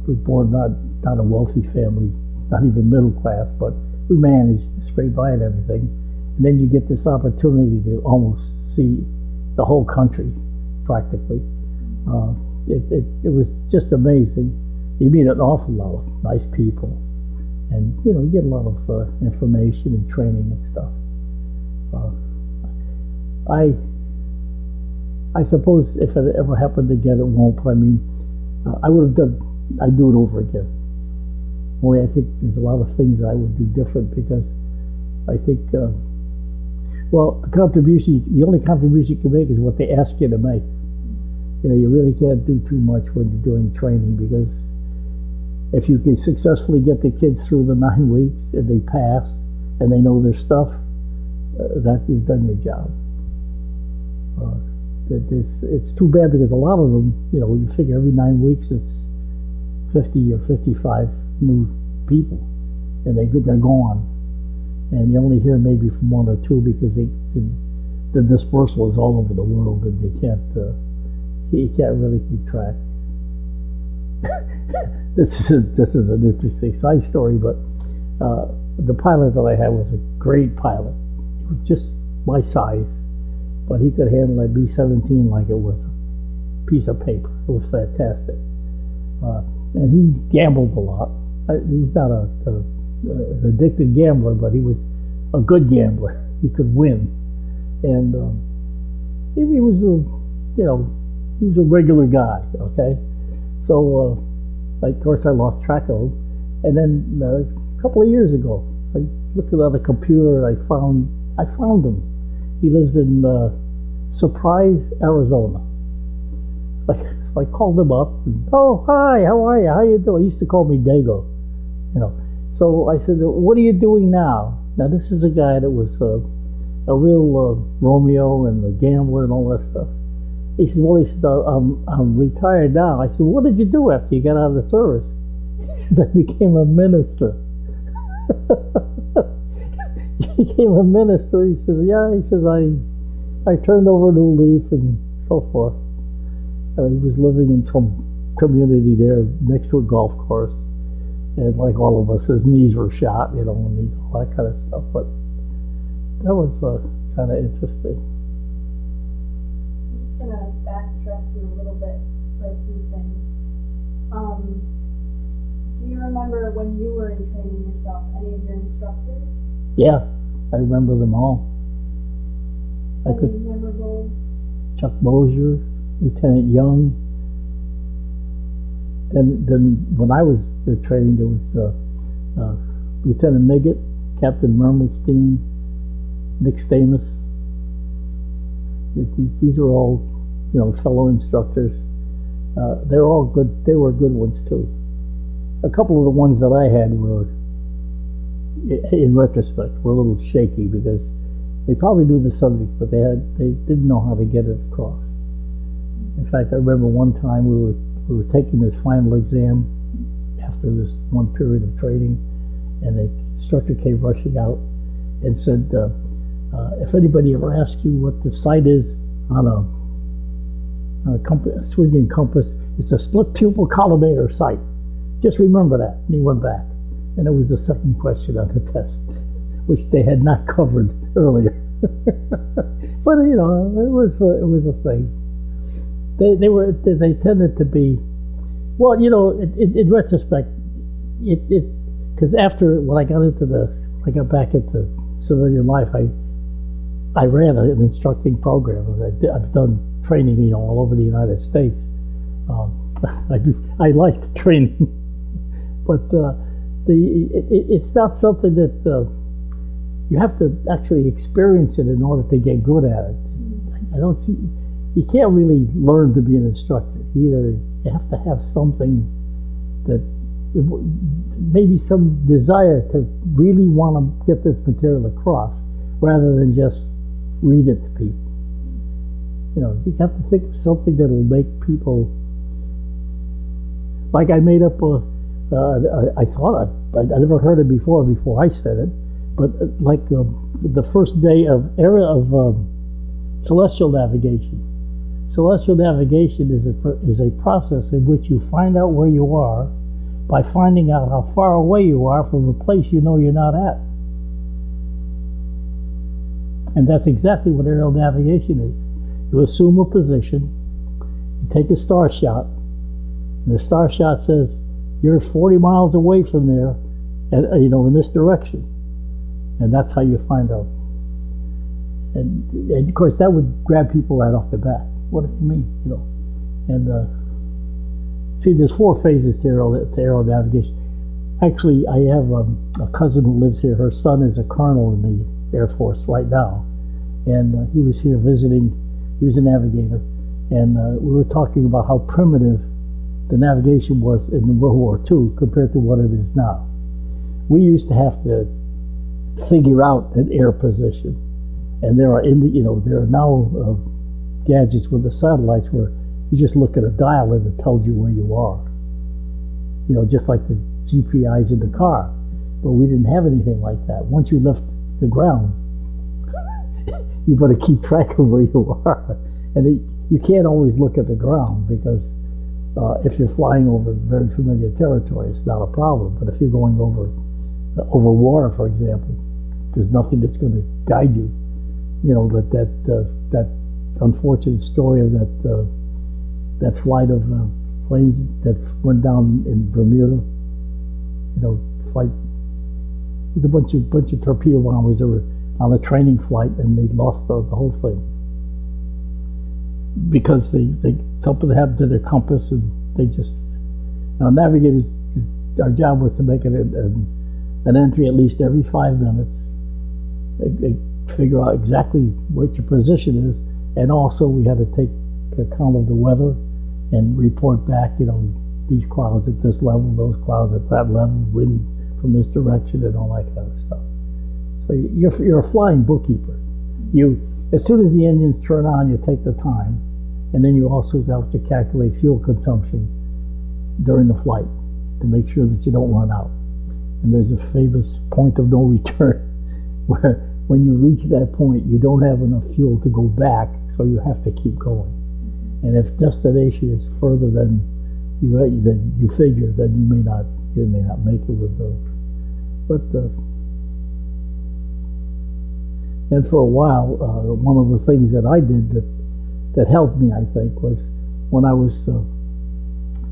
was born not a wealthy family, not even middle class, but we managed to scrape by and everything. And then you get this opportunity to almost see the whole country, practically. It was just amazing. You meet an awful lot of nice people, and you get a lot of information and training and stuff. I suppose if it ever happened again, it won't. But I mean, I'd do it over again. Only I think there's a lot of things I would do different, because I think, the only contribution you can make is what they ask you to make. You really can't do too much when you're doing training, because if you can successfully get the kids through the 9 weeks and they pass and they know their stuff, that you've done your job. It's too bad, because a lot of them, when you figure every 9 weeks it's 50 or 55 new people, and they're gone, and you only hear maybe from one or two, because the dispersal is all over the world, and you can't really keep track. This is an interesting side story, but the pilot that I had was a great pilot. He was just my size, but he could handle a B-17 like it was a piece of paper. It was fantastic. And he gambled a lot. He was not an addicted gambler, but he was a good gambler. He could win, and he was he was a regular guy. Okay, so of course I lost track of him, and then a couple of years ago, I looked on the computer and I found him. He lives in Surprise, Arizona. So I called him up, and, oh, hi, how are you? How you doing? He used to call me Dago, So I said, what are you doing now? Now, this is a guy that was a real Romeo and a gambler and all that stuff. He says, well, he says, I'm retired now. I said, what did you do after you got out of the service? He says, I became a minister. He became a minister. He says, yeah, he says, I turned over a new leaf and so forth. He was living in some community there next to a golf course. And like all of us, his knees were shot, and all that kind of stuff. But that was kind of interesting. I'm just going to backtrack you a little bit for a few things. Do you remember when you were in training yourself, any of your instructors? Yeah, I remember them all. Any memorable? Chuck Mosier, Lieutenant Young. Then when I was training, there was Lieutenant Miggett, Captain Mermelstein, Nick Stamus. These were all, fellow instructors. They're all good. They were good ones too. A couple of the ones that I had were, in retrospect, were a little shaky because they probably knew the subject, but they didn't know how to get it across. In fact, I remember one time we were taking this final exam after this one period of training, and the instructor came rushing out and said, if anybody ever asks you what the sight is on a swinging compass, it's a split pupil collimator sight. Just remember that. And he went back, and it was the second question on the test, which they had not covered earlier. But it was a thing. They tended to be, well, in retrospect, because after when I got back into civilian life, I ran an instructing program. I've done training, all over the United States. I liked training, but it's not something that you have to actually experience it in order to get good at it. I don't see. You can't really learn to be an instructor. Either you have to have something that, maybe some desire to really want to get this material across, rather than just read it to people. You have to think of something that will make people. Like I made up I thought I never heard it before I said it, but like the first day of celestial navigation. Celestial navigation is a process in which you find out where you are by finding out how far away you are from a place you're not at. And that's exactly what aerial navigation is. You assume a position, you take a star shot, and the star shot says you're 40 miles away from there, in this direction. And that's how you find out. And of course that would grab people right off the bat. What does it mean? And see, there's 4 phases to aerial navigation. Actually, I have a cousin who lives here. Her son is a colonel in the Air Force right now, and he was here visiting. He was a navigator, and we were talking about how primitive the navigation was in World War II compared to what it is now. We used to have to figure out an air position, and there are now gadgets with the satellites where you just look at a dial and it tells you where you are. Just like the GPIs in the car. But we didn't have anything like that. Once you left the ground, you better keep track of where you are. And you can't always look at the ground because if you're flying over very familiar territory, it's not a problem. But if you're going over water, for example, there's nothing that's going to guide you. That unfortunate story of that flight of planes that went down in Bermuda. Flight with a bunch of torpedo bombers that were on a training flight, and they lost the whole thing because something happened to their compass, and now navigators. Our job was to make it an entry at least every 5 minutes. They figure out exactly what your position is. And also we had to take account of the weather and report back, these clouds at this level, those clouds at that level, wind from this direction, and all that kind of stuff. So you're a flying bookkeeper. As soon as the engines turn on, you take the time, And then you also have to calculate fuel consumption during the flight to make sure that you don't run out. And there's a famous point of no return where when you reach that point, you don't have enough fuel to go back, so you have to keep going. And if destination is further than you figure, then you may not make it with those. But and for a while, one of the things that I did that helped me, I think, was when I was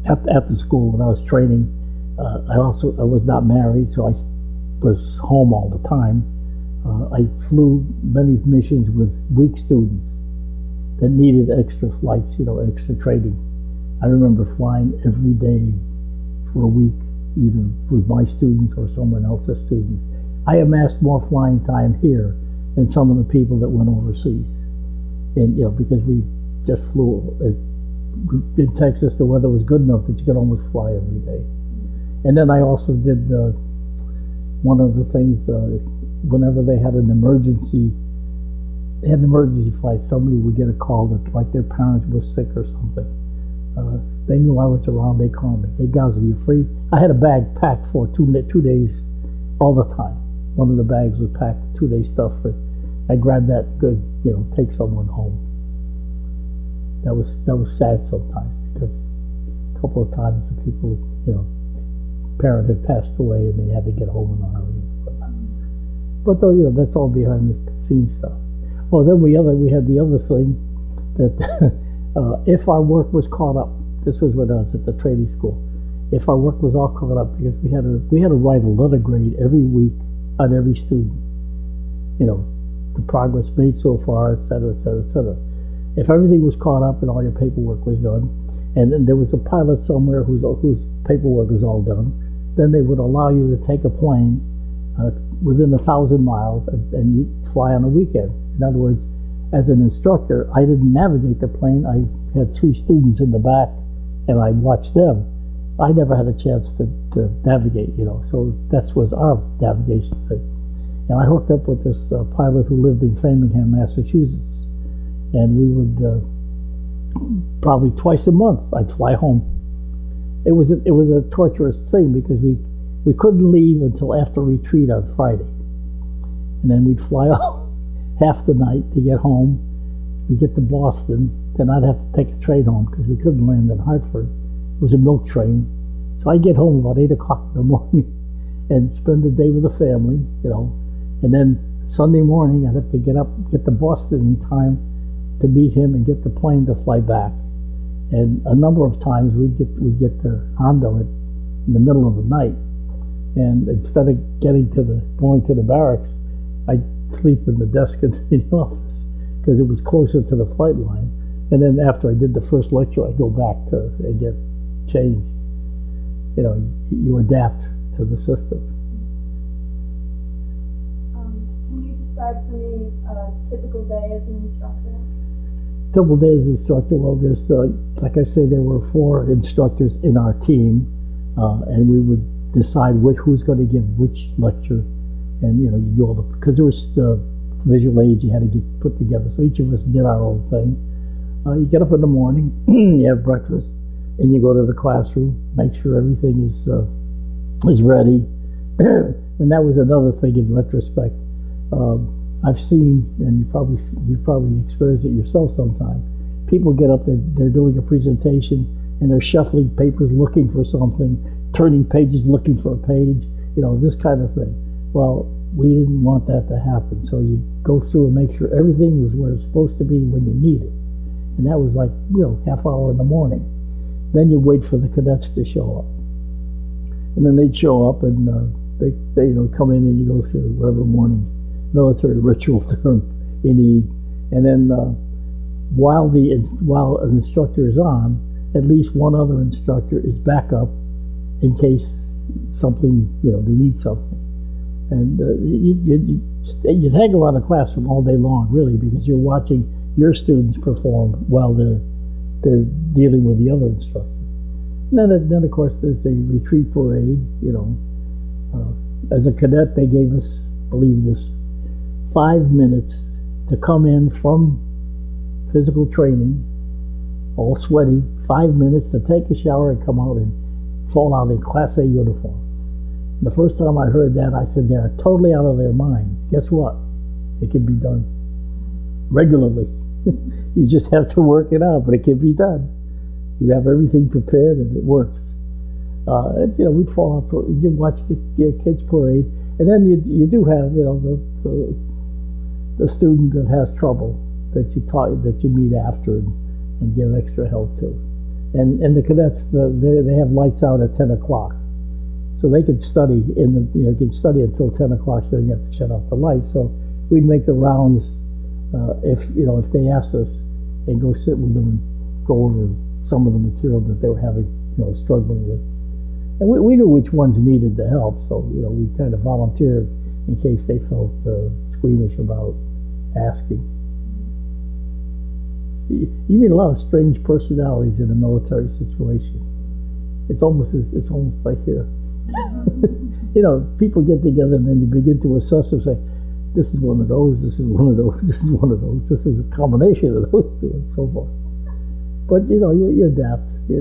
at the school, when I was training. I was not married, so I was home all the time. I flew many missions with weak students that needed extra flights, extra training. I remember flying every day for a week, either with my students or someone else's students. I amassed more flying time here than some of the people that went overseas. And, because we just flew. In Texas, the weather was good enough that you could almost fly every day. And then I also did one of the things, whenever they had an emergency flight, somebody would get a call that like their parents were sick or something. They knew I was around, they called me. Hey, Gozzo, you free? I had a bag packed for 2 days all the time. One of the bags was packed with 2 days stuff. I grabbed that, good, take someone home. That was sad sometimes, because a couple of times the people, parent had passed away and they had to get home in a hurry. But that's all behind the scenes stuff. Well, then we had the other thing that if our work was caught up, this was when I was at the training school. If our work was all caught up, because we had to write a letter grade every week on every student. The progress made so far, et cetera, et cetera, et cetera. If everything was caught up and all your paperwork was done, and then there was a pilot somewhere whose paperwork was all done, then they would allow you to take a plane within 1,000 miles and you fly on a weekend. In other words, as an instructor, I didn't navigate the plane. I had 3 students in the back, and I watched them. I never had a chance to navigate, so that was our navigation thing. And I hooked up with this pilot who lived in Framingham, Massachusetts, and we would probably twice a month I'd fly home. It was a torturous thing because we couldn't leave until after retreat on Friday, and then we'd fly out half the night to get home. We'd get to Boston, then I'd have to take a train home because we couldn't land in Hartford. It was a milk train, so I'd get home about 8 o'clock in the morning and spend the day with the family, and then Sunday morning I'd have to get to Boston in time to meet him and get the plane to fly back. And a number of times we'd get to Hondo in the middle of the night, and instead of going to the barracks, I'd sleep in the desk in the office because it was closer to the flight line. And then after I did the first lecture, I'd go back and get changed. You adapt to the system. Can you describe for me a typical day as an instructor? Typical day as an instructor, well, there's, like I say, there were 4 instructors in our team, and we would decide who's going to give which lecture, and you do all because there was visual aids you had to get put together, so each of us did our own thing. You get up in the morning, you have breakfast, and you go to the classroom, make sure everything is ready. And that was another thing in retrospect. I've seen, and you've probably experienced it yourself sometime. People get up, they're doing a presentation, and they're shuffling papers looking for something, turning pages looking for a page, this kind of thing. Well, we didn't want that to happen, so you go through and make sure everything was where it's supposed to be when you need it. And that was like, half hour in the morning. Then you wait for the cadets to show up. And then they'd show up, and they come in, and you go through whatever morning military ritual term you need. And then while an instructor is on, at least one other instructor is back up in case something, they need something. And you'd hang around the classroom all day long, really, because you're watching your students perform while they're dealing with the other instructor. And then of course there's the retreat parade. As a cadet, they gave us, believe this, 5 minutes to come in from physical training all sweaty, 5 minutes to take a shower and come out and fall out in Class A uniform. The first time I heard that, I said, they're totally out of their minds. Guess what? It can be done regularly. You just have to work it out, but it can be done. You have everything prepared and it works. We'd fall out, you watch the kids parade, and then you do have, the student that has trouble that you meet after and give extra help to. And the cadets, they have lights out at 10 o'clock. So they can study can study until 10 o'clock, so then you have to shut off the lights. So we'd make the rounds, if they asked us, and go sit with them and go over some of the material that they were having, struggling with. And we knew which ones needed the help, so, we kind of volunteered in case they felt squeamish about asking. You meet a lot of strange personalities in a military situation. It's almost like here. People get together and then you begin to assess them, say, this is one of those, this is one of those, this is one of those, this is a combination of those two, and so forth. But you adapt. You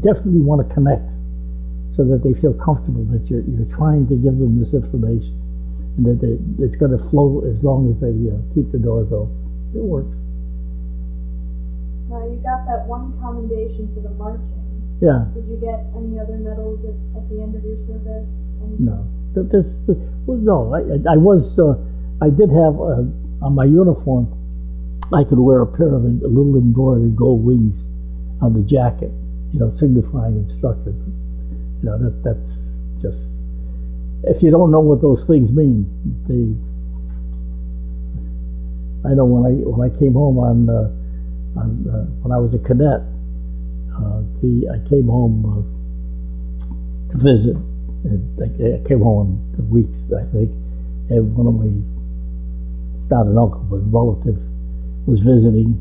definitely want to connect so that they feel comfortable that you're trying to give them this information, and that it's going to flow as long as they keep the doors open. It works. Now you got that one commendation for the marching. Yeah. Did you get any other medals at the end of your service? No. No. I did have on my uniform, I could wear a pair of little embroidered gold wings on the jacket, signifying instructor. That's just, if you don't know what those things mean, I know when I came home when I was a cadet, I came home to visit. I came home in weeks, I think, and one of my, it's not an uncle, but a relative, was visiting,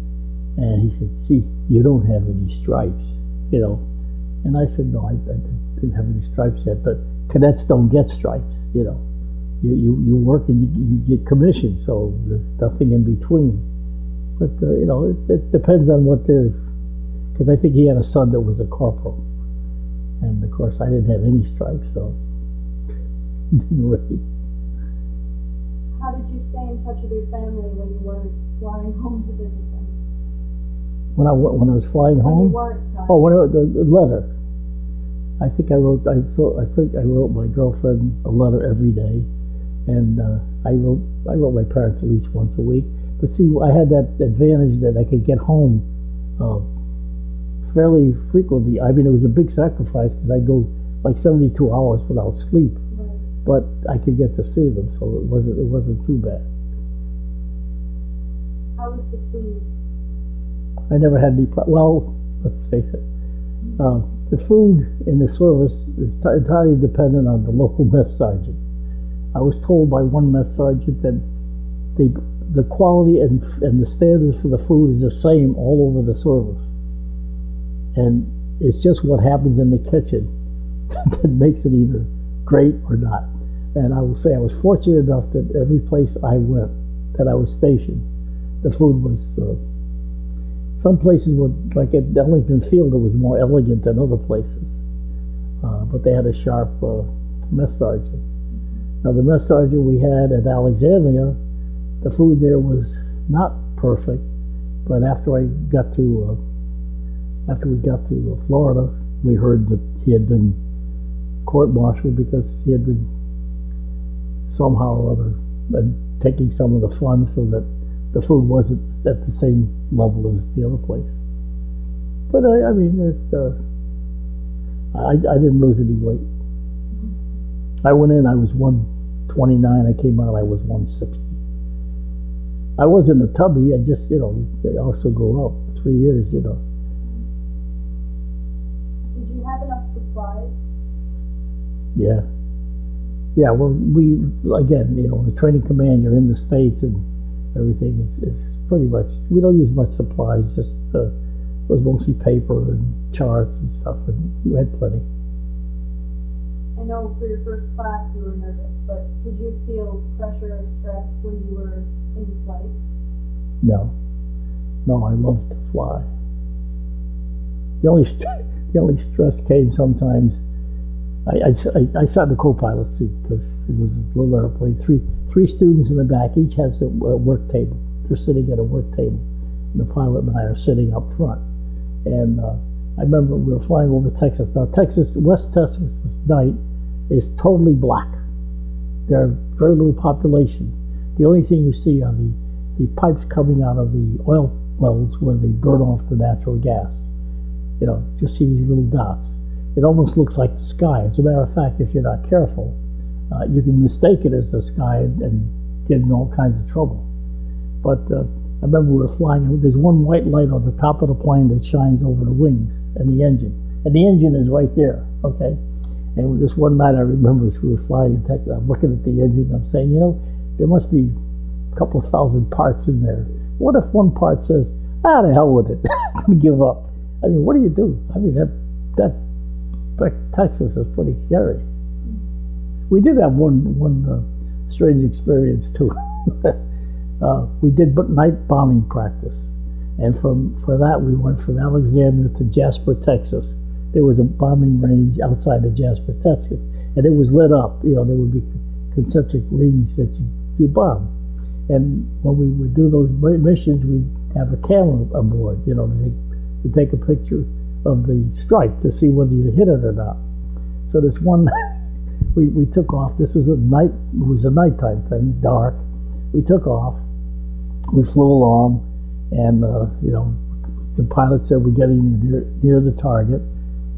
and he said, "Gee, you don't have any stripes, And I said, "No, I didn't have any stripes yet, but cadets don't get stripes, You work and you get commissioned, so there's nothing in between." But, it depends on what because I think he had a son that was a corporal. And of course, I didn't have any stripes, so it didn't really. How did you stay in touch with your family when you weren't flying home to visit them? When I was flying home? When you weren't flying. Oh, the letter. I think I wrote my girlfriend a letter every day, and I wrote my parents at least once a week. But see, I had that advantage that I could get home fairly frequently. I mean, it was a big sacrifice because I'd go like 72 hours without sleep, right. But I could get to see them, so it wasn't too bad. How was the food? I never had any well, let's face it. The food in the service is entirely dependent on the local mess sergeant. I was told by one mess sergeant that the quality and the standards for the food is the same all over the service. And it's just what happens in the kitchen that makes it either great or not. And I will say I was fortunate enough that every place I went, that I was stationed, the food was, some places were, like at Ellington Field, it was more elegant than other places. But they had a sharp mess sergeant. Now the mess sergeant we had at Alexandria, the food there was not perfect, but after we got to Florida, we heard that he had been court-martialed because he had been somehow or other taking some of the funds so that the food wasn't at the same level as the other place. But I didn't lose any weight. I went in, I was 129, I came out, I was 160. I wasn't a tubby, I just, I also grew up 3 years, Did you have enough supplies? Yeah. Yeah, well, the training command, you're in the States and everything is pretty much, we don't use much supplies, just, it was mostly paper and charts and stuff, and you had plenty. I know for your first class you were nervous, but did you feel pressure or stress when you were in flight? No. No, I love to fly. The only stress came sometimes. I sat in the co-pilot seat because it was a little airplane. Three students in the back, each has a work table. They're sitting at a work table, and the pilot and I are sitting up front. And I remember we were flying over Texas. Now, West Texas night is totally black. There are very little population. The only thing you see are the pipes coming out of the oil wells where they burn off the natural gas. You know, just see these little dots. It almost looks like the sky. As a matter of fact, if you're not careful, you can mistake it as the sky and get in all kinds of trouble. But I remember we were flying, and there's one white light on the top of the plane that shines over the wings and the engine. And the engine is right there, okay? And this one night I remember as we were flying in Texas, I'm looking at the engine, I'm saying, you know, there must be a couple of thousand parts in there. What if one part says, the hell with it, I'm gonna give up? I mean, what do you do? I mean, Texas is pretty scary. We did have one strange experience too. We did night bombing practice, and for that we went from Alexandria to Jasper, Texas. There was a bombing range outside of Jasper, Texas, and it was lit up. You know, there would be concentric rings that you bomb. And when we would do those missions, we'd have a camera aboard, you know, to take a picture of the strike to see whether you hit it or not. So this one, we took off. This was a nighttime thing, dark. We took off. We flew along, and you know, the pilot said we're getting near the target.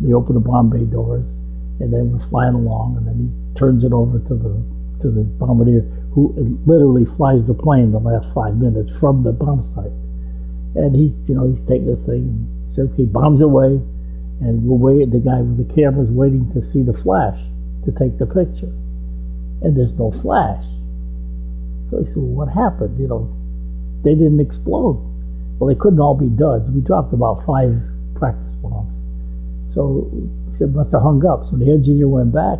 They open the bomb bay doors, and then we're flying along, and then he turns it over to the bombardier, who literally flies the plane the last 5 minutes from the bomb site. And he's taking the thing and said, okay, bombs away, and we'll wait. The guy with the camera is waiting to see the flash to take the picture, and there's no flash. So he said, well, what happened? You know, they didn't explode. Well, they couldn't all be duds. We dropped about 5 practice bombs. So he said, must have hung up. So the engineer went back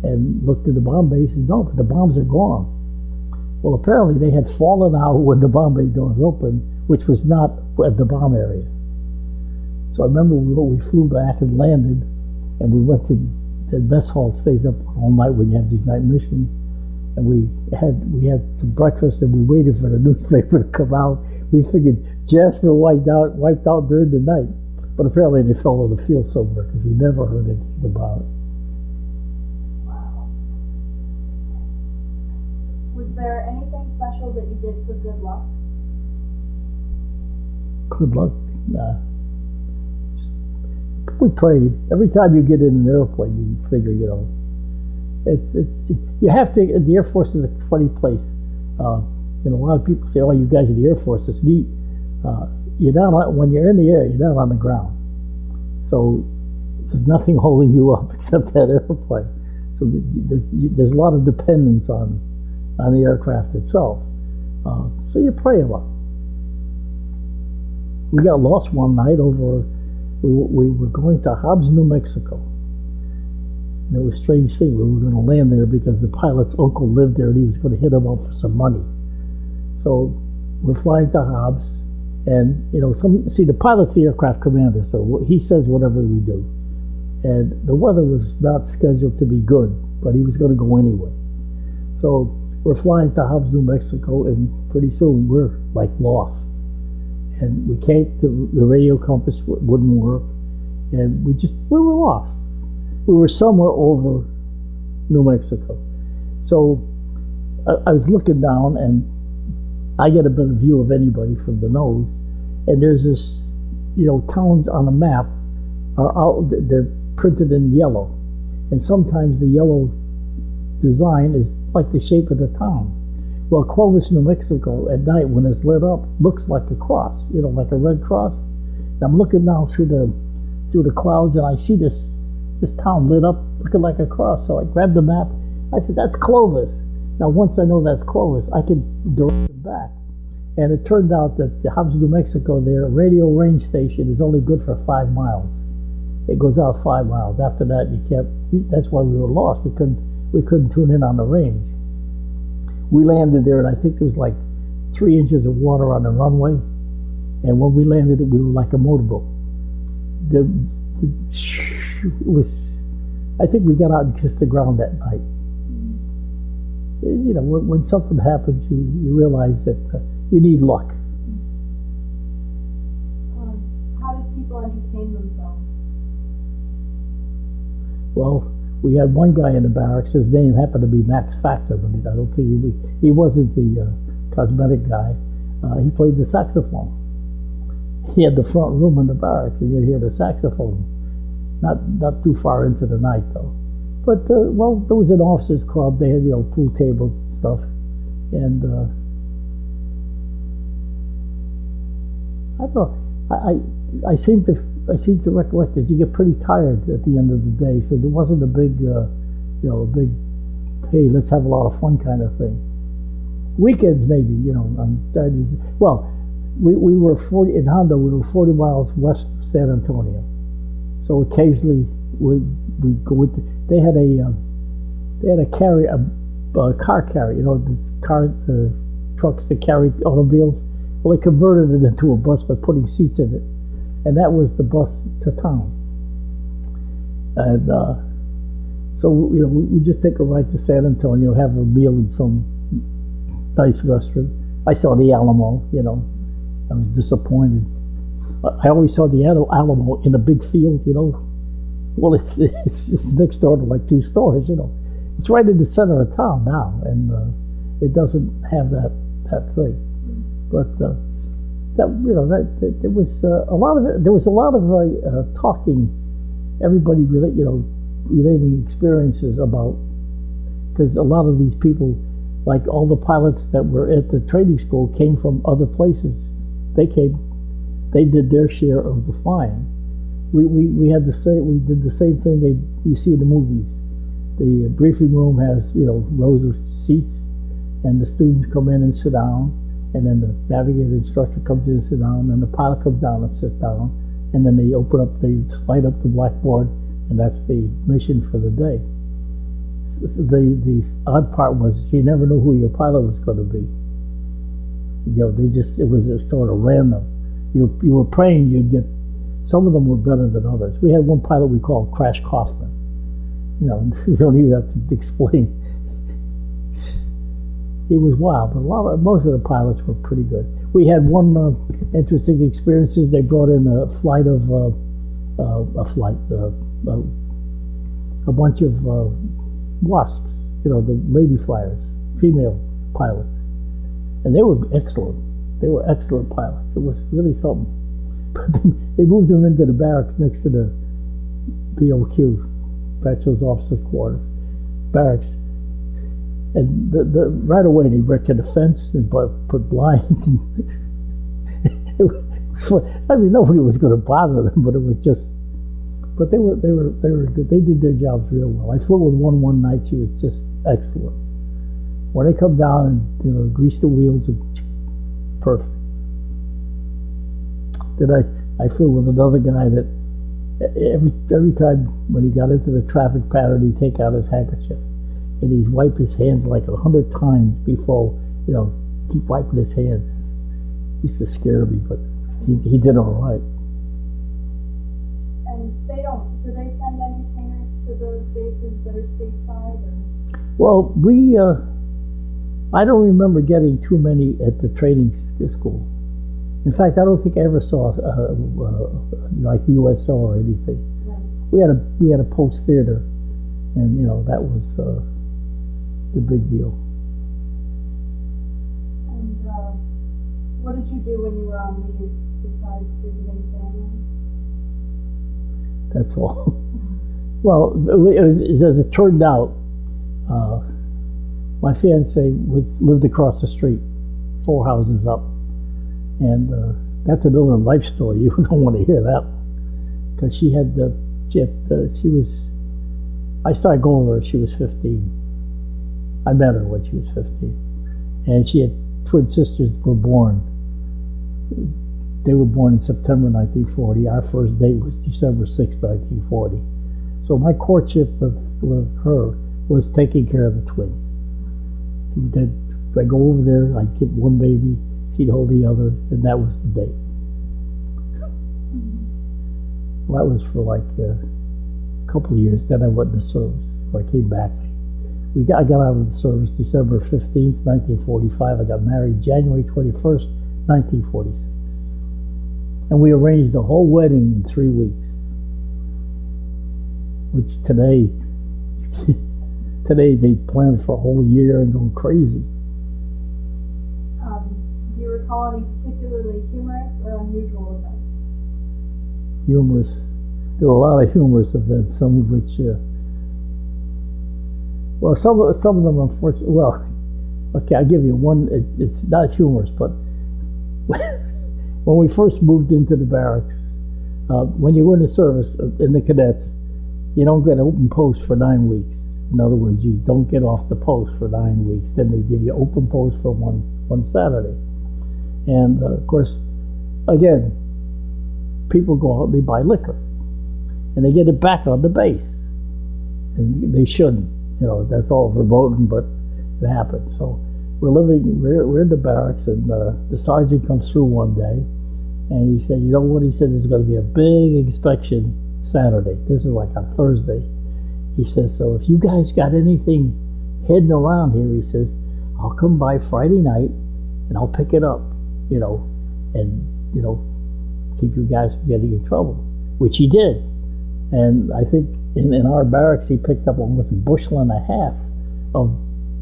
and looked at the bomb bay. He said, no, but the bombs are gone. Well, apparently they had fallen out when the bomb bay doors opened, which was not at the bomb area. So I remember we flew back and landed, and we went to the mess hall. Stays up all night when you have these night missions. And we had some breakfast, and we waited for the newspaper to come out. We figured Jasper wiped out during the night, but apparently they fell on the field somewhere because we never heard anything about it. Wow. Was there anything special that you did for good luck? Good luck? Nah. We prayed. Every time you get in an airplane, you figure, you know, you have to. The Air Force is a funny place. You know, a lot of people say, "Oh, you guys in the Air Force, it's neat." You're not when you're in the air, you're not on the ground. So there's nothing holding you up except that airplane. So there's a lot of dependence on the aircraft itself. So you pray a lot. We got lost one night over. We were going to Hobbs, New Mexico. And it was a strange thing. We were going to land there because the pilot's uncle lived there and he was going to hit him up for some money. So we're flying to Hobbs, and you know, the pilot's the aircraft commander, so he says whatever we do. And the weather was not scheduled to be good, but he was going to go anyway. So we're flying to Hobbs, New Mexico, and pretty soon we're like lost. And we can't, the radio compass wouldn't work, and we were lost. We were somewhere over New Mexico. So I was looking down, and I get a better view of anybody from the nose, and there's this, you know, towns on a map are out, they're printed in yellow, and sometimes the yellow design is like the shape of the town. Well, Clovis, New Mexico, at night when it's lit up, looks like a cross, you know, like a red cross. And I'm looking down through the clouds, and I see this town lit up, looking like a cross. So I grabbed the map. I said, "That's Clovis." Now, once I know that's Clovis, I can direct it back. And it turned out that the Hobbs, New Mexico, their radio range station is only good for 5 miles. It goes out 5 miles. After that, you can't. That's why we were lost. We couldn't tune in on the range. We landed there, and I think there was like 3 inches of water on the runway. And when we landed, we were like a motorboat. It was, I think we got out and kissed the ground that night. You know, when something happens, you realize that you need luck. How did people entertain themselves? Well, we had one guy in the barracks. His name happened to be Max Factor, but I don't think he wasn't the cosmetic guy. He played the saxophone. He had the front room in the barracks, and you'd hear the saxophone. Not too far into the night though. But well, there was an officers' club. They had pool tables and stuff, and I don't know. I seem to recollect that you get pretty tired at the end of the day, so there wasn't a big big hey, let's have a lot of fun kind of thing. Weekends maybe on Saturdays. Well, we were 40 in Hondo. We were 40 miles west of San Antonio, so occasionally we go with. They had a car carrier. The trucks that carry automobiles. Well, they converted it into a bus by putting seats in it, and that was the bus to town. And so we just take a ride to San Antonio, have a meal in some nice restaurant. I saw the Alamo. I was disappointed. I always saw the Alamo in a big field. Well, it's next door to like two stores. It's right in the center of town now, and it doesn't have that thing. But there was a lot of it. There was a lot of talking. Everybody relating experiences about, because a lot of these people, like all the pilots that were at the training school, came from other places. They did their share of the flying. We did the same thing you see in the movies. The briefing room has rows of seats, and the students come in and sit down, and then the navigator instructor comes in and sits down, and the pilot comes down and sits down, and then they slide up the blackboard, and that's the mission for the day. The odd part was you never knew who your pilot was going to be. It was just sort of random. You were praying you'd get. Some of them were better than others. We had one pilot we called Crash Kaufman. You don't even have to explain. He was wild, but most of the pilots were pretty good. We had one interesting experiences. They brought in a bunch of wasps. The lady flyers, female pilots, and they were excellent. They were excellent pilots. It was really something. But they moved them into the barracks next to the BOQ, Bachelor's Officers' Quarters, barracks. And right away they erected a fence and put blinds. Nobody was going to bother them, but it was just. But they were good. They did their jobs real well. I flew with one night. She was just excellent. When they come down and grease the wheels, and perfect. Then I flew with another guy that every time when he got into the traffic pattern, he'd take out his handkerchief and he'd wipe his hands like 100 times before, keep wiping his hands. He used to scare me, but he did all right. And do they send entertainers to the bases that are stateside? Or? Well, I don't remember getting too many at the training school. In fact, I don't think I ever saw like USO or anything. Right. We had a post theater, and that was the big deal. And what did you do when you were on leave besides visiting family? That's all. Well, as it turned out, my fiancée lived across the street, 4 houses up. And that's another life story. You don't want to hear that, because I started going with her. She was 15. I met her when she was 15, and she had twin sisters were born. They were born in September 1940. Our first date was December 6, 1940. So my courtship with her was taking care of the twins. I go over there, I'd get one baby, she'd hold the other, and that was the date. Well, that was for like a couple of years. Then I went into service. When I came back, I got out of the service December 15th, 1945. I got married January 21st, 1946. And we arranged the whole wedding in 3 weeks. Which today they plan for a whole year and go crazy. Do you recall any particularly humorous or unusual events? Humorous. There were a lot of humorous events, some of which, well, some of them, unfortunately, well, okay, I'll give you one. It's not humorous, but when we first moved into the barracks, when you go into service in the cadets, you don't get open post for 9 weeks. In other words, you don't get off the post for 9 weeks. Then they give you open post for one Saturday. And of course, again, people go out and they buy liquor. And they get it back on the base. And they shouldn't. You know, that's all verboten, but it happens. So we're in the barracks, and the sergeant comes through one day, and he said, you know what? He said, there's going to be a big inspection Saturday. This is like on Thursday. He says, so if you guys got anything hidden around here, he says, I'll come by Friday night and I'll pick it up, you know, and, you know, keep you guys from getting in trouble, which he did. And I think in our barracks, he picked up almost a bushel and a half of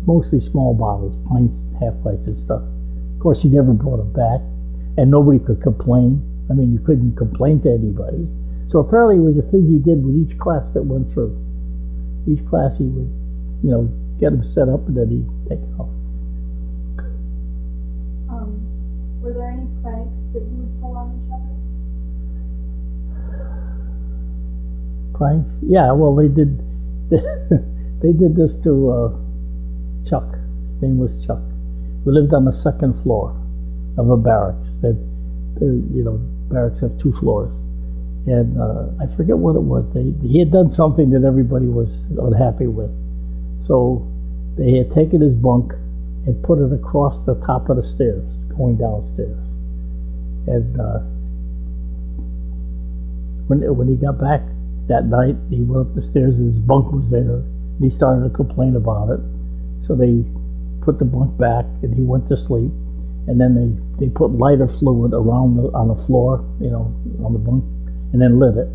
mostly small bottles, pints, half pints and stuff. Of course, he never brought them back, and nobody could complain. I mean, you couldn't complain to anybody. So apparently it was a thing he did with each class that went through. Each class he would, you know, get them set up and then he'd take it off. Were there any pranks that you would pull on each other? Pranks? Yeah, well, they did this to Chuck. His name was Chuck. We lived on the second floor of a barracks. Barracks have 2 floors. And I forget what it was. He had done something that everybody was unhappy with. So they had taken his bunk and put it across the top of the stairs, going downstairs. And when he got back that night, he went up the stairs and his bunk was there. And he started to complain about it. So they put the bunk back and he went to sleep. And then they put lighter fluid around on the floor, you know, on the bunk, and then lit it.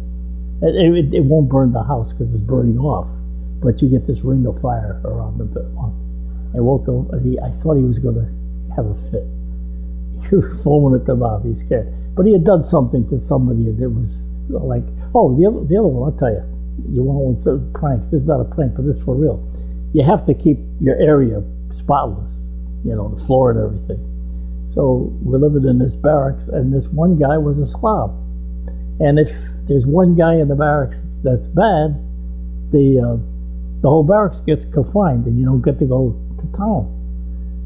It won't burn the house because it's burning off, but you get this ring of fire around the bunk. I woke up, and I thought he was going to have a fit. He was foaming at the mouth. He's scared. But he had done something to somebody, and it was like, oh, the other one, I'll tell you. You want one pranks. This is not a prank, but this is for real. You have to keep your area spotless, you know, the floor and everything. So we're living in this barracks, and this one guy was a slob. And if there's one guy in the barracks that's bad, the whole barracks gets confined, and you don't get to go to town.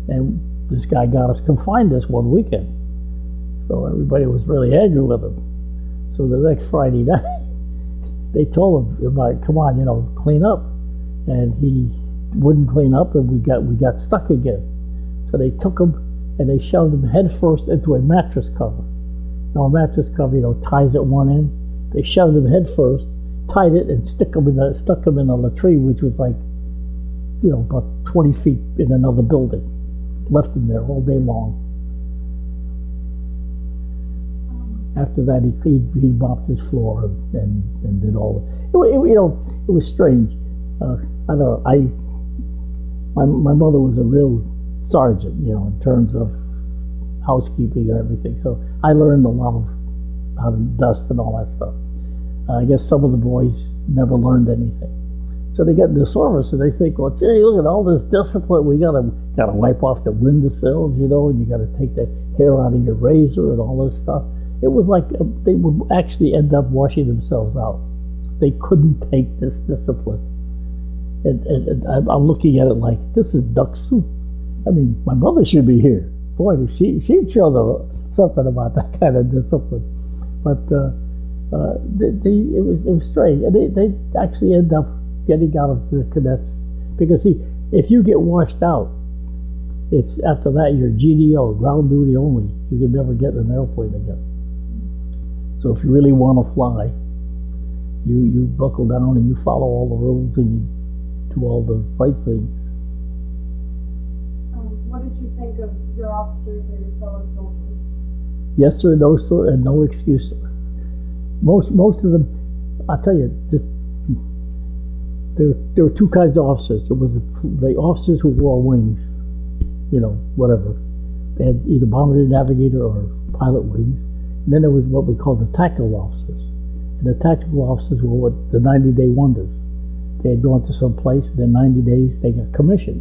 And this guy got us confined this one weekend. So everybody was really angry with him. So the next Friday night, they told him, about, come on, you know, clean up. And he wouldn't clean up, and we got stuck again. So they took him and they shoved him head first into a mattress cover. Now a mattress cover, you know, ties at one end. They shoved him head first, tied it, and stuck him in a latrine, which was like, you know, about 20 feet in another building. Left him there all day long. After that, he mopped his floor and did all it. You know, it was strange. I don't know. My mother was a real sergeant, you know, in terms of housekeeping and everything. So I learned a lot of how to dust and all that stuff. I guess some of the boys never learned anything. So they get in the service and they think, well, gee, look at all this discipline. We gotta wipe off the windowsills, you know, and you gotta take the hair out of your razor and all this stuff. It was like they would actually end up washing themselves out. They couldn't take this discipline. And I'm looking at it like, this is duck soup. I mean, my mother should be here. Boy, she'd show them something about that kind of discipline. But it was strange. And they actually end up getting out of the cadets. Because, see, if you get washed out, it's after that you're GDO, ground duty only. You can never get in an airplane again. So if you really want to fly, you buckle down and you follow all the rules and you do all the right things. What did you think of your officers or your fellow soldiers? Yes sir, no sir, and no excuse sir. Most of them, I'll tell you, there were two kinds of officers. There was the officers who wore wings, whatever. They had either bombardier, navigator, or pilot wings. And then there was what we called the tactical officers. And the tactical officers were what the 90-day wonders. They had gone to some place, and in 90 days they got commissioned.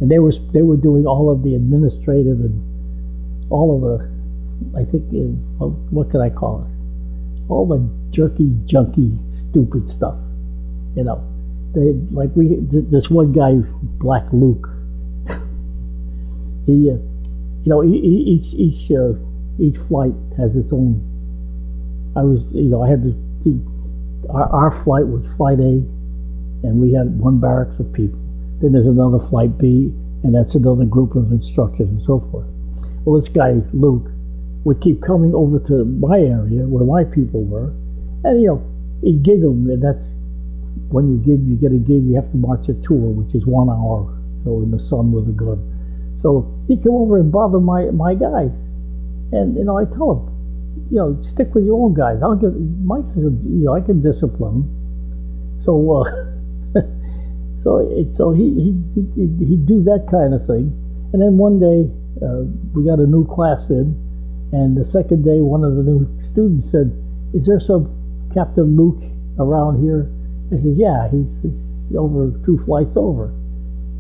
And they were doing all of the administrative and all of the, I think, what could I call it? All the jerky, junky, stupid stuff. This one guy, Black Luke. Each flight has its own. I had this. Our flight was Flight A, and we had one barracks of people. Then there's another Flight B, and that's another group of instructors and so forth. Well, this guy Luke would keep coming over to my area where my people were, and he'd gig them, and that's when you get a gig, you have to march a tour, which is 1 hour, in the sun with a gun. So he'd come over and bother my guys, and I tell him, stick with your own guys. I'll get my guys. I can discipline them. So he'd do that kind of thing, and then one day we got a new class in, and the second day one of the new students said, "Is there some Captain Luke around here?" I said, "Yeah, he's over 2 flights over."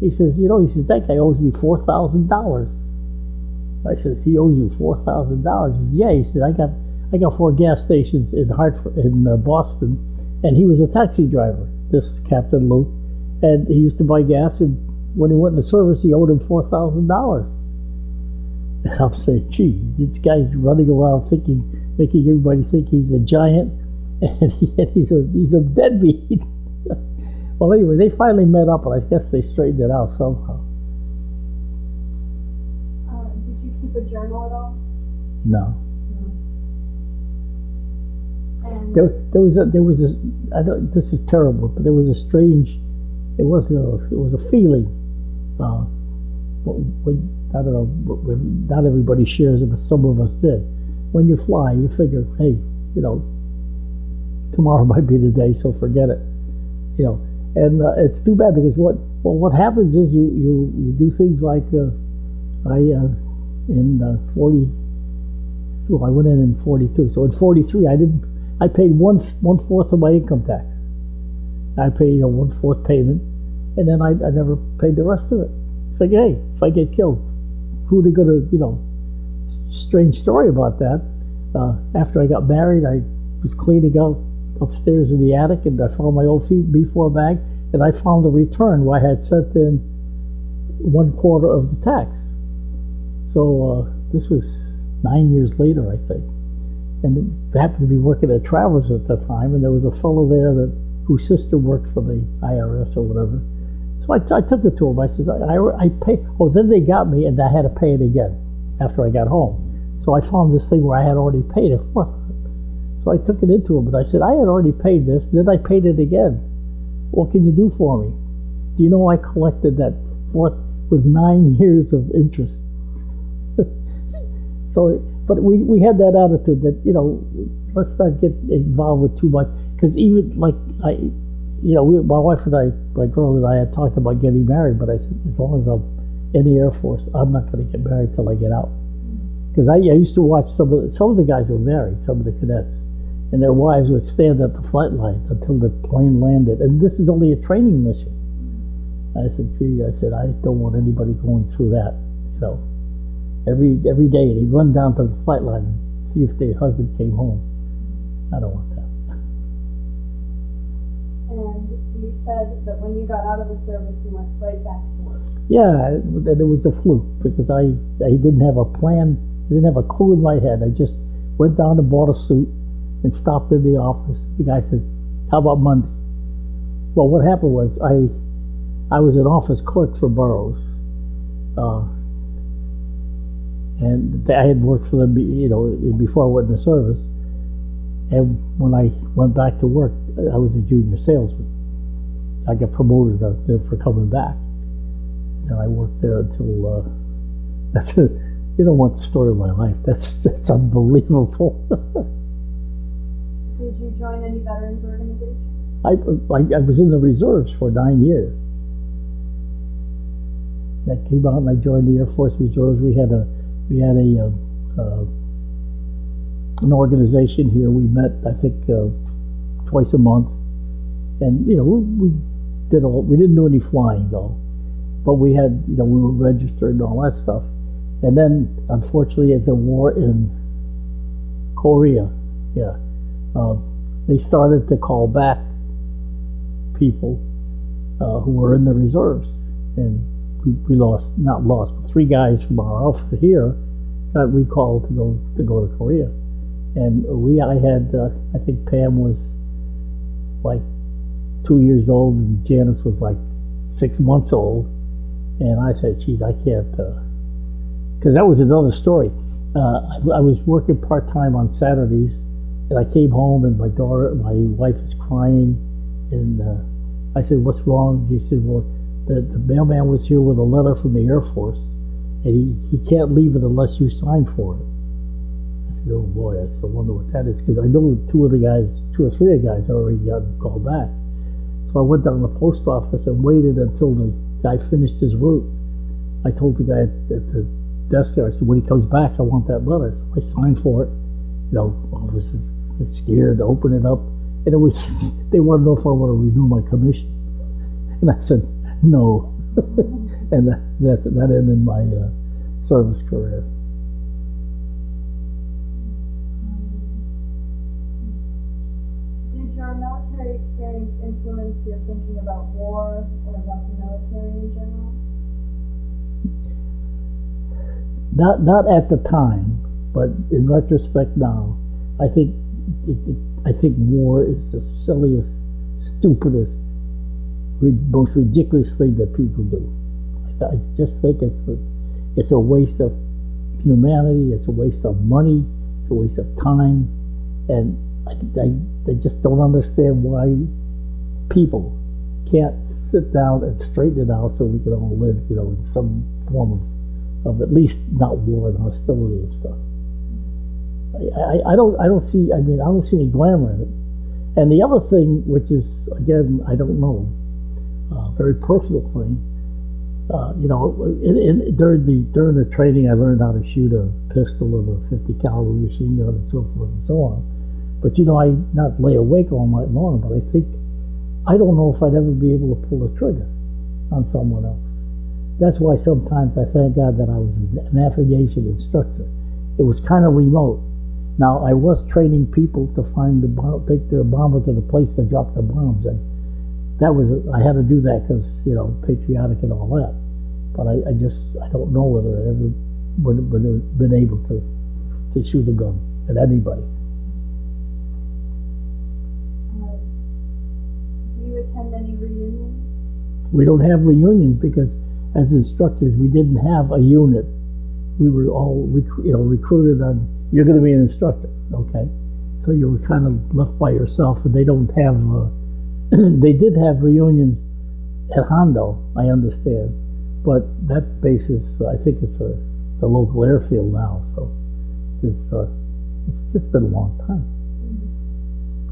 He says, that guy owes me $4,000. I said, "He owes you $4,000?" He says, "Yeah." He said, I got 4 gas stations in Boston, and he was a taxi driver, this Captain Luke, and he used to buy gas, and when he went in the service, he owed him $4,000. And I'm saying, gee, this guy's running around making everybody think he's a giant, and he's a deadbeat. Well, anyway, they finally met up, and I guess they straightened it out somehow. Did you keep a journal at all? No. And There was this. This is terrible, but there was a strange. It was a feeling. I don't know. Not everybody shares it, but some of us did. When you fly, you figure, hey, tomorrow might be the day, so forget it. And it's too bad because what happens is you do things like in 40. Well, I went in 42. So in 43, I paid one fourth of my income tax. I paid 1/4 payment, and then I never paid the rest of it. Figure, hey, if I get killed, who are they gonna, strange story about that. After I got married, I was cleaning out upstairs in the attic, and I found my old B4 bag, and I found the return where I had sent in 1/4 of the tax. So this was 9 years later, I think, and I happened to be working at Travers at that time, and there was a fellow there whose sister worked for the IRS or whatever. So I took it to him. I said, I pay. Oh, then they got me, and I had to pay it again after I got home. So I found this thing where I had already paid it for. So I took it into him, and I said, I had already paid this, then I paid it again. What can you do for me? Do you know I collected that fourth with 9 years of interest? So, but we had that attitude that, let's not get involved with too much, because even like my wife and I, my girl and I had talked about getting married, but I said, as long as I'm in the Air Force, I'm not going to get married till I get out. Because I used to watch some of the guys were married, some of the cadets, and their wives would stand at the flight line until the plane landed. And this is only a training mission. I said, I don't want anybody going through that, every day. And he'd run down to the flight line and see if their husband came home. I don't want that. And you said that when you got out of the service, you went right back to work. Yeah, and it was a fluke because I didn't have a plan. I didn't have a clue in my head. I just went down and bought a suit and stopped in the office. The guy said, "How about Monday?" Well, what happened was I was an office clerk for Burroughs, and I had worked for them, before I went in the service. And when I went back to work, I was a junior salesman. I got promoted for coming back, and I worked there until that's a, you don't want the story of my life. That's unbelievable. Did you join any veterans organizations? I was in the reserves for 9 years. I came out and I joined the Air Force Reserves. We had an organization here. We met, I think, twice a month, and we didn't do any flying though, but we had, we were registered and all that stuff. And then, unfortunately, at the war in Korea, they started to call back people who were in the reserves, and we not lost, but 3 guys from our outfit here got recalled to go to Korea. And I think Pam was like 2 years old and Janice was like 6 months old. And I said, geez, I can't, because that was another story. I was working part-time on Saturdays, and I came home and my wife is crying, and I said, what's wrong? She said, well, the mailman was here with a letter from the Air Force, and he can't leave it unless you sign for it. I said, oh boy, I wonder what that is, because I know 2 or 3 of the guys already got called back. So I went down to the post office and waited until the guy finished his route. I told the guy at the desk there, I said, when he comes back, I want that letter. So I signed for it. I was scared to open it up, and they wanted to know if I want to renew my commission. And I said, no. And that ended my service career. Did your military experience influence your thinking about war or about the military in general? Not at the time, but in retrospect now, I think war is the silliest, stupidest, most ridiculous thing that people do. I just think it's a waste of humanity, it's a waste of money, it's a waste of time, and I just don't understand why people can't sit down and straighten it out so we can all live, in some form of at least not war and hostility and stuff. I don't see any glamour in it. And the other thing, which is, again, I don't know, very personal thing, during the training I learned how to shoot a pistol and a 50 caliber machine gun and so forth and so on. But I not lay awake all night long, but I don't know if I'd ever be able to pull the trigger on someone else. That's why sometimes I thank God that I was a navigation instructor. It was kind of remote. Now, I was training people to take their bomber to the place to drop the bombs, and I had to do that because, patriotic and all that. But I don't know whether I ever would have been able to shoot a gun at anybody. Do you attend any reunions? We don't have reunions because as instructors, we didn't have a unit. We were all recruited on, you're going to be an instructor, okay? So you were kind of left by yourself, and they don't have, they did have reunions at Hondo, I understand, but that base is, I think it's the local airfield now, so it's been a long time.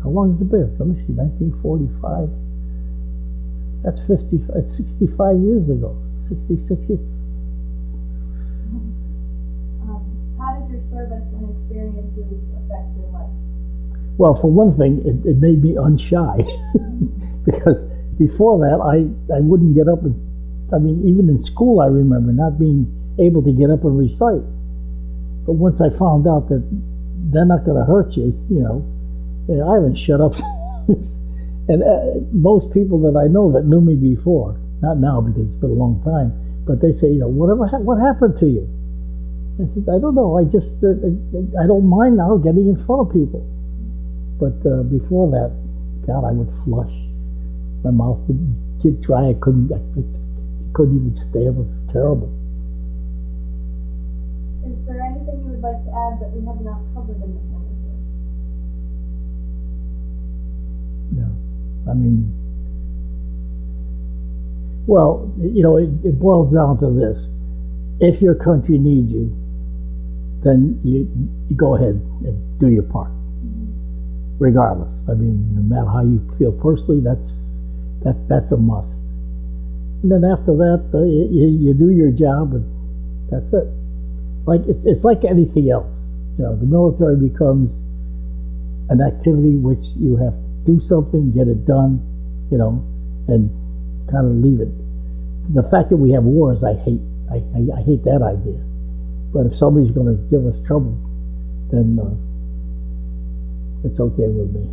How long has it been? Let me see, 1945. That's 65 years ago, 66 years. How did your service and experiences affect your life? Well, for one thing, it made me unshy because before that, I wouldn't get up and, even in school, I remember not being able to get up and recite. But once I found out that they're not going to hurt you, I haven't shut up. And most people that I know that knew me before, not now because it's been a long time, but they say, what happened to you? I said, I don't know. I don't mind now getting in front of people. But before that, God, I would flush. My mouth would get dry. I couldn't even stand. It was terrible. Is there anything you would like to add that we have not covered in this interview? Yeah. I mean, well, it boils down to this. If your country needs you, then you go ahead and do your part, regardless. I mean, no matter how you feel personally, that's a must. And then after that, you do your job, and that's it. Like it's like anything else. The military becomes an activity which you have to do something, get it done, and kind of leave it. The fact that we have wars, I hate. I hate that idea. But if somebody's going to give us trouble, then it's okay with me.